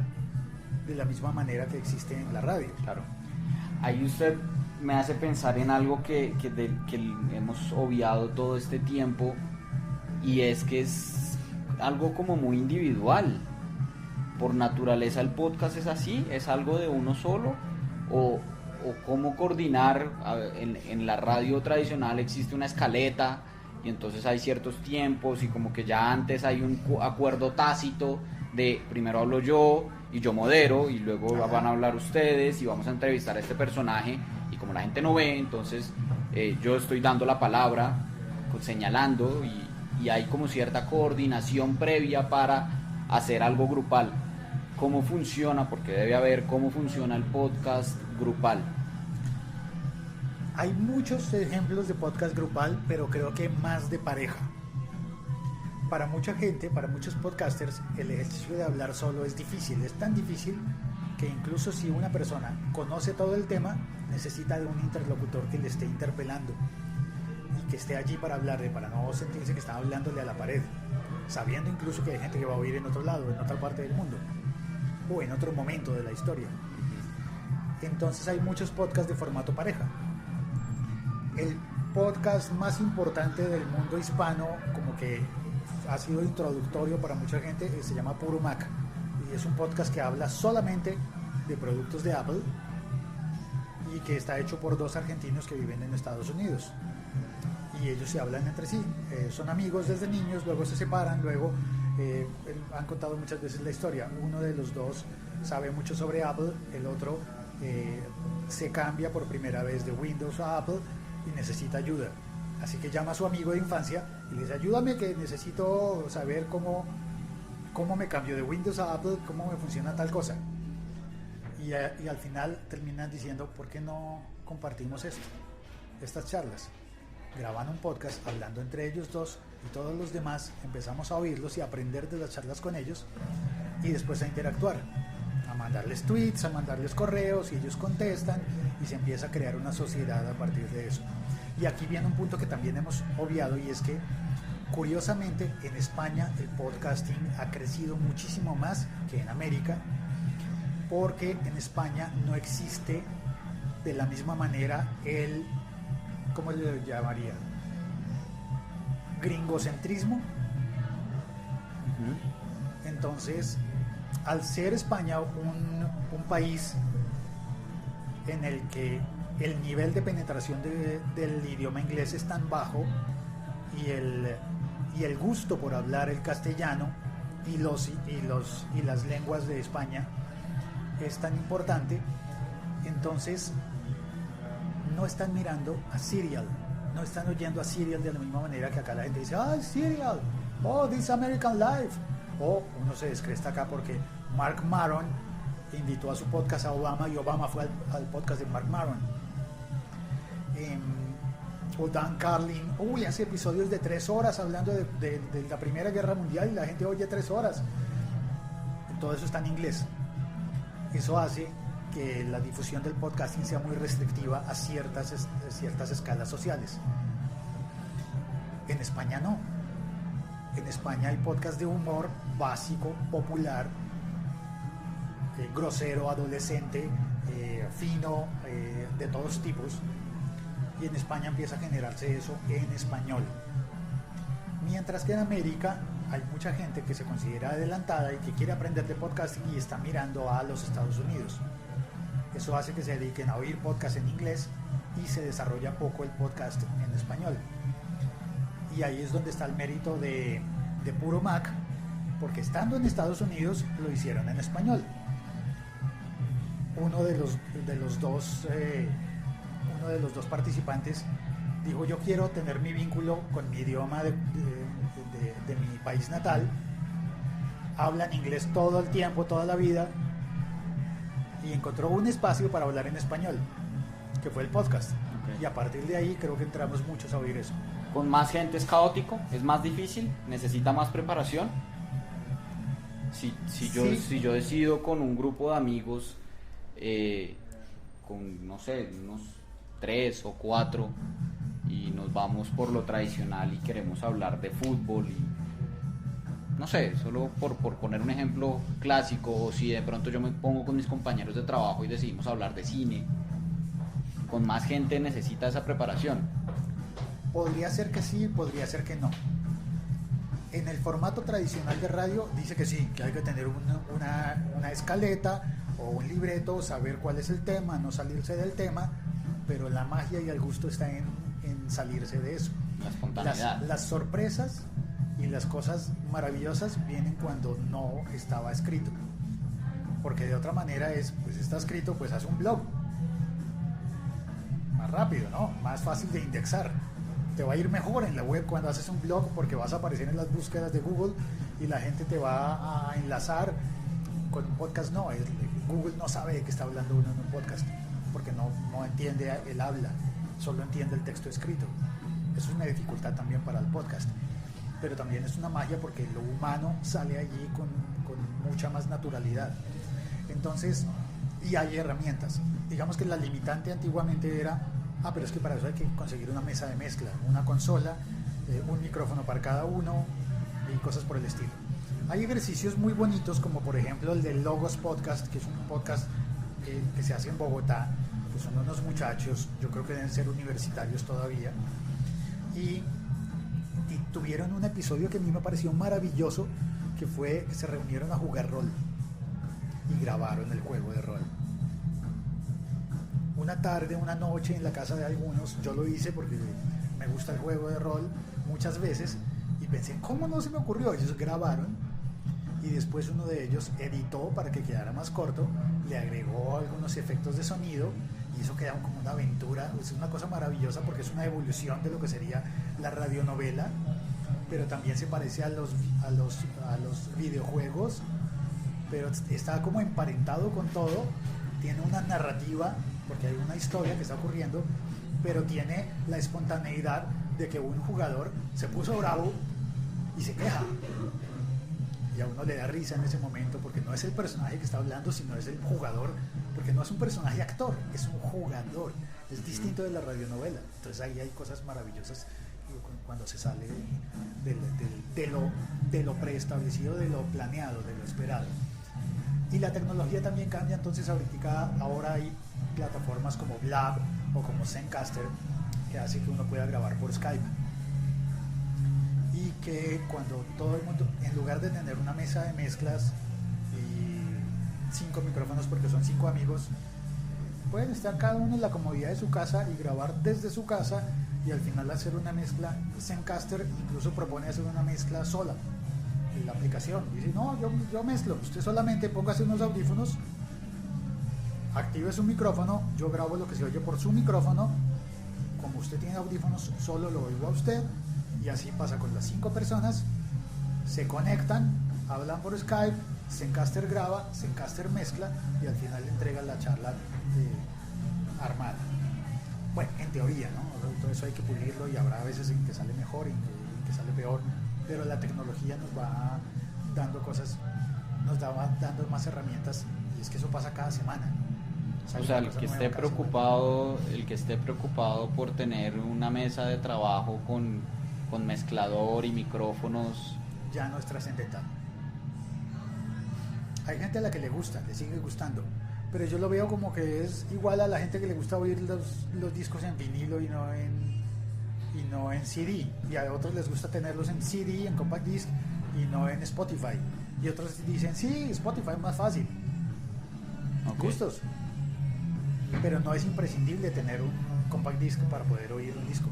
de la misma manera que existe en la radio. Claro. Ahí usted me hace pensar en algo que hemos obviado todo este tiempo, y es que es algo como muy individual. Por naturaleza el podcast es así, es algo de uno solo, o o cómo coordinar. En la radio tradicional existe una escaleta y entonces hay ciertos tiempos y como que ya antes hay un acuerdo tácito de primero hablo yo y yo modero y luego van a hablar ustedes y vamos a entrevistar a este personaje, y como la gente no ve, entonces yo estoy dando la palabra, señalando, y hay como cierta coordinación previa para hacer algo grupal. ¿Cómo funciona? Porque debe haber, ¿cómo funciona el podcast grupal? Hay muchos ejemplos de podcast grupal, pero creo que más de pareja. Para mucha gente, para muchos podcasters, el ejercicio de hablar solo es difícil. Es tan difícil que incluso si una persona conoce todo el tema, necesita de un interlocutor que le esté interpelando y que esté allí para hablarle, para no sentirse que está hablándole a la pared, sabiendo incluso que hay gente que va a oír en otro lado, en otra parte del mundo o en otro momento de la historia. Entonces hay muchos podcasts de formato pareja. El podcast más importante del mundo hispano, como que ha sido introductorio para mucha gente, se llama Puro Mac, y es un podcast que habla solamente de productos de Apple y que está hecho por dos argentinos que viven en Estados Unidos, y ellos se hablan entre sí, son amigos desde niños, luego se separan, luego han contado muchas veces la historia. Uno de los dos sabe mucho sobre Apple, el otro se cambia por primera vez de Windows a Apple y necesita ayuda, así que llama a su amigo de infancia y le dice: ayúdame, que necesito saber cómo me cambio de Windows a Apple, cómo me funciona tal cosa. Y al final terminan diciendo: ¿por qué no compartimos estas charlas? Graban un podcast hablando entre ellos dos, y todos los demás empezamos a oírlos y a aprender de las charlas con ellos, y después a interactuar, a mandarles tweets, a mandarles correos, y ellos contestan, y se empieza a crear una sociedad a partir de eso. Y aquí viene un punto que también hemos obviado, y es que curiosamente en España el podcasting ha crecido muchísimo más que en América, porque en España no existe de la misma manera el, ¿cómo le llamaría? Gringocentrismo. Entonces, al ser España un país en el que el nivel de penetración del idioma inglés es tan bajo, y el gusto por hablar el castellano y las lenguas de España es tan importante, entonces no están mirando a Serial, no están oyendo a Serial de la misma manera que acá la gente dice: ¡ay, Serial! ¡Oh, This American Life! O uno se descresta acá porque Mark Maron invitó a su podcast a Obama y Obama fue al podcast de Mark Maron. O Dan Carlin, hace episodios de 3 horas hablando de la Primera Guerra Mundial, y la gente oye 3 horas. Todo eso está en inglés. Eso hace que la difusión del podcasting sea muy restrictiva a ciertas escalas sociales. En España no. En España hay podcasts de humor básico, popular, grosero, adolescente, fino, de todos tipos. Y en España empieza a generarse eso en español. Mientras que en América hay mucha gente que se considera adelantada y que quiere aprender de podcasting y está mirando a los Estados Unidos. Eso hace que se dediquen a oír podcast en inglés y se desarrolla poco el podcast en español. Y ahí es donde está el mérito de Puro Mac, porque estando en Estados Unidos lo hicieron en español. Uno de los dos participantes dijo: yo quiero tener mi vínculo con mi idioma de mi país natal. Hablan inglés todo el tiempo, toda la vida, y encontró un espacio para hablar en español, que fue el podcast. Okay. Y a partir de ahí creo que entramos muchos a oír eso. ¿Con más gente es caótico? ¿Es más difícil? ¿Necesita más preparación? Si yo decido con un grupo de amigos, con, no sé, unos 3 o 4, y nos vamos por lo tradicional y queremos hablar de fútbol, y no sé, solo por poner un ejemplo clásico, o si de pronto yo me pongo con mis compañeros de trabajo y decidimos hablar de cine, ¿con más gente necesita esa preparación? Podría ser que sí, podría ser que no. En el formato tradicional de radio dice que sí, que hay que tener una escaleta, o un libreto, saber cuál es el tema, no salirse del tema, pero la magia y el gusto está en salirse de eso. La espontaneidad. Las sorpresas y las cosas maravillosas vienen cuando no estaba escrito, porque de otra manera pues está escrito, pues haz un blog más rápido, ¿no? Más fácil de indexar. Te va a ir mejor en la web cuando haces un blog, porque vas a aparecer en las búsquedas de Google y la gente te va a enlazar. Con un podcast no, Google no sabe de qué está hablando uno en un podcast, porque no entiende el habla, solo entiende el texto escrito. Eso es una dificultad también para el podcast, pero también es una magia porque lo humano sale allí con mucha más naturalidad. Entonces, y hay herramientas. Digamos que la limitante antiguamente era, pero es que para eso hay que conseguir una mesa de mezcla, una consola, un micrófono para cada uno y cosas por el estilo. Hay ejercicios muy bonitos, como por ejemplo el de Logos Podcast, que es un podcast que se hace en Bogotá, que son unos muchachos, yo creo que deben ser universitarios todavía, y tuvieron un episodio que a mí me pareció maravilloso, que fue que se reunieron a jugar rol y grabaron el juego de rol. Una tarde, una noche en la casa de algunos, yo lo hice porque me gusta el juego de rol muchas veces, y pensé, ¿cómo no se me ocurrió? Ellos grabaron y después uno de ellos editó para que quedara más corto, le agregó algunos efectos de sonido y eso queda como una aventura. Es una cosa maravillosa porque es una evolución de lo que sería la radionovela, pero también se parece a los videojuegos, pero está como emparentado con todo, tiene una narrativa porque hay una historia que está ocurriendo, pero tiene la espontaneidad de que un jugador se puso bravo y se queja, y a uno le da risa en ese momento porque no es el personaje que está hablando, sino es el jugador, porque no es un personaje actor, es un jugador, es distinto de la radionovela. Entonces ahí hay cosas maravillosas cuando se sale de lo preestablecido, de lo planeado, de lo esperado. Y la tecnología también cambia, entonces ahora hay plataformas como Blab o como Zencastr que hace que uno pueda grabar por Skype, y que cuando todo el mundo, en lugar de tener una mesa de mezclas y 5 micrófonos porque son 5 amigos, pueden estar cada uno en la comodidad de su casa y grabar desde su casa, y al final hacer una mezcla. Zencastr incluso propone hacer una mezcla sola en la aplicación. Dice, no, yo mezclo, usted solamente póngase unos audífonos, active su micrófono, yo grabo lo que se oye por su micrófono, como usted tiene audífonos, solo lo oigo a usted, y así pasa con las 5 personas, se conectan, hablan por Skype, Zencastr graba, Zencastr mezcla, y al final le entrega la charla armada. Bueno, en teoría, ¿no? Todo eso hay que pulirlo y habrá veces en que sale mejor y en que sale peor, pero la tecnología nos va dando cosas, nos va dando más herramientas, y es que eso pasa cada semana. O sea, el que esté preocupado por tener una mesa de trabajo con mezclador y micrófonos, ya no es trascendental. Hay gente a la que le gusta, le sigue gustando, pero yo lo veo como que es igual a la gente que le gusta oír los discos en vinilo y no en CD, y a otros les gusta tenerlos en CD, en compact disc y no en Spotify, y otros dicen, sí, Spotify es más fácil. Okay. Gustos, pero no es imprescindible tener un compact disc para poder oír un disco.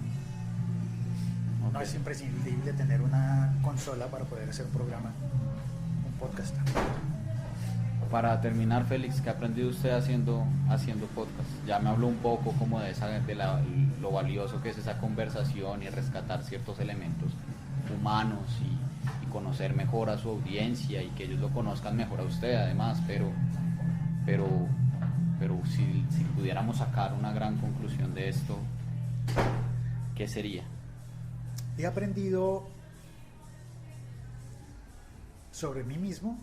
Okay. No es imprescindible tener una consola para poder hacer un programa, un podcast. Para terminar, Félix, ¿qué ha aprendido usted haciendo podcast? Ya me habló un poco como de lo valioso que es esa conversación y rescatar ciertos elementos humanos y conocer mejor a su audiencia y que ellos lo conozcan mejor a usted además, pero si pudiéramos sacar una gran conclusión de esto, ¿qué sería? He aprendido sobre mí mismo,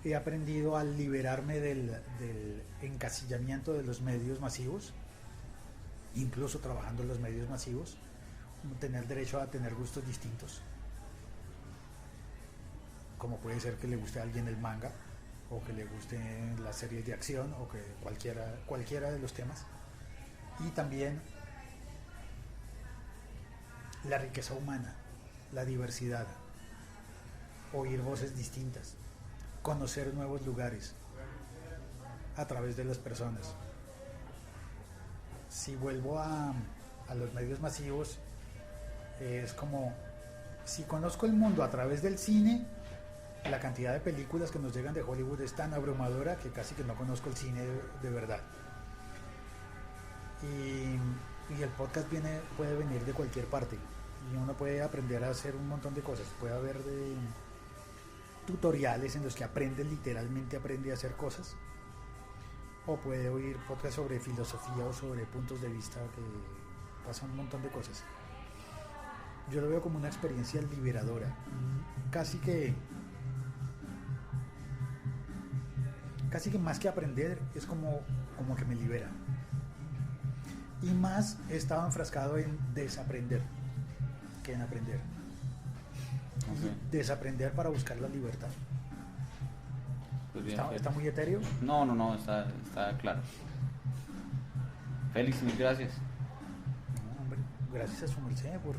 he aprendido a liberarme del encasillamiento de los medios masivos, incluso trabajando en los medios masivos, tener derecho a tener gustos distintos, como puede ser que le guste a alguien el manga, o que le guste las series de acción, o que cualquiera de los temas, y también la riqueza humana, la diversidad, oír voces distintas, conocer nuevos lugares, a través de las personas. Si vuelvo a los medios masivos, es como, si conozco el mundo a través del cine, la cantidad de películas que nos llegan de Hollywood es tan abrumadora que casi que no conozco el cine de verdad. Y el podcast puede venir de cualquier parte y uno puede aprender a hacer un montón de cosas. Puede haber tutoriales en los que literalmente aprende a hacer cosas, o puede oír podcast sobre filosofía o sobre puntos de vista, que pasan un montón de cosas. Yo lo veo como una experiencia liberadora, casi que más que aprender, es como que me libera. Y más he estado enfrascado en desaprender que en aprender. Okay. Desaprender para buscar la libertad. Pues bien, ¿Está muy etéreo? No, está claro. Félix, mil gracias. No, hombre, gracias a su merced por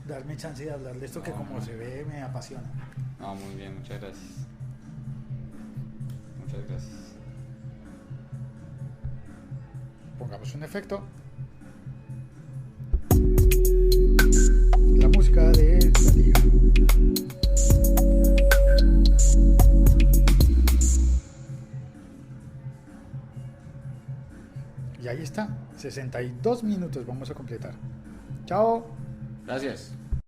darme chance de hablar de esto, que como se ve me apasiona. No, muy bien, muchas gracias. Muchas gracias. Pongamos un efecto. La música de la liga. Y ahí está, 62 minutos vamos a completar. Chao. Gracias.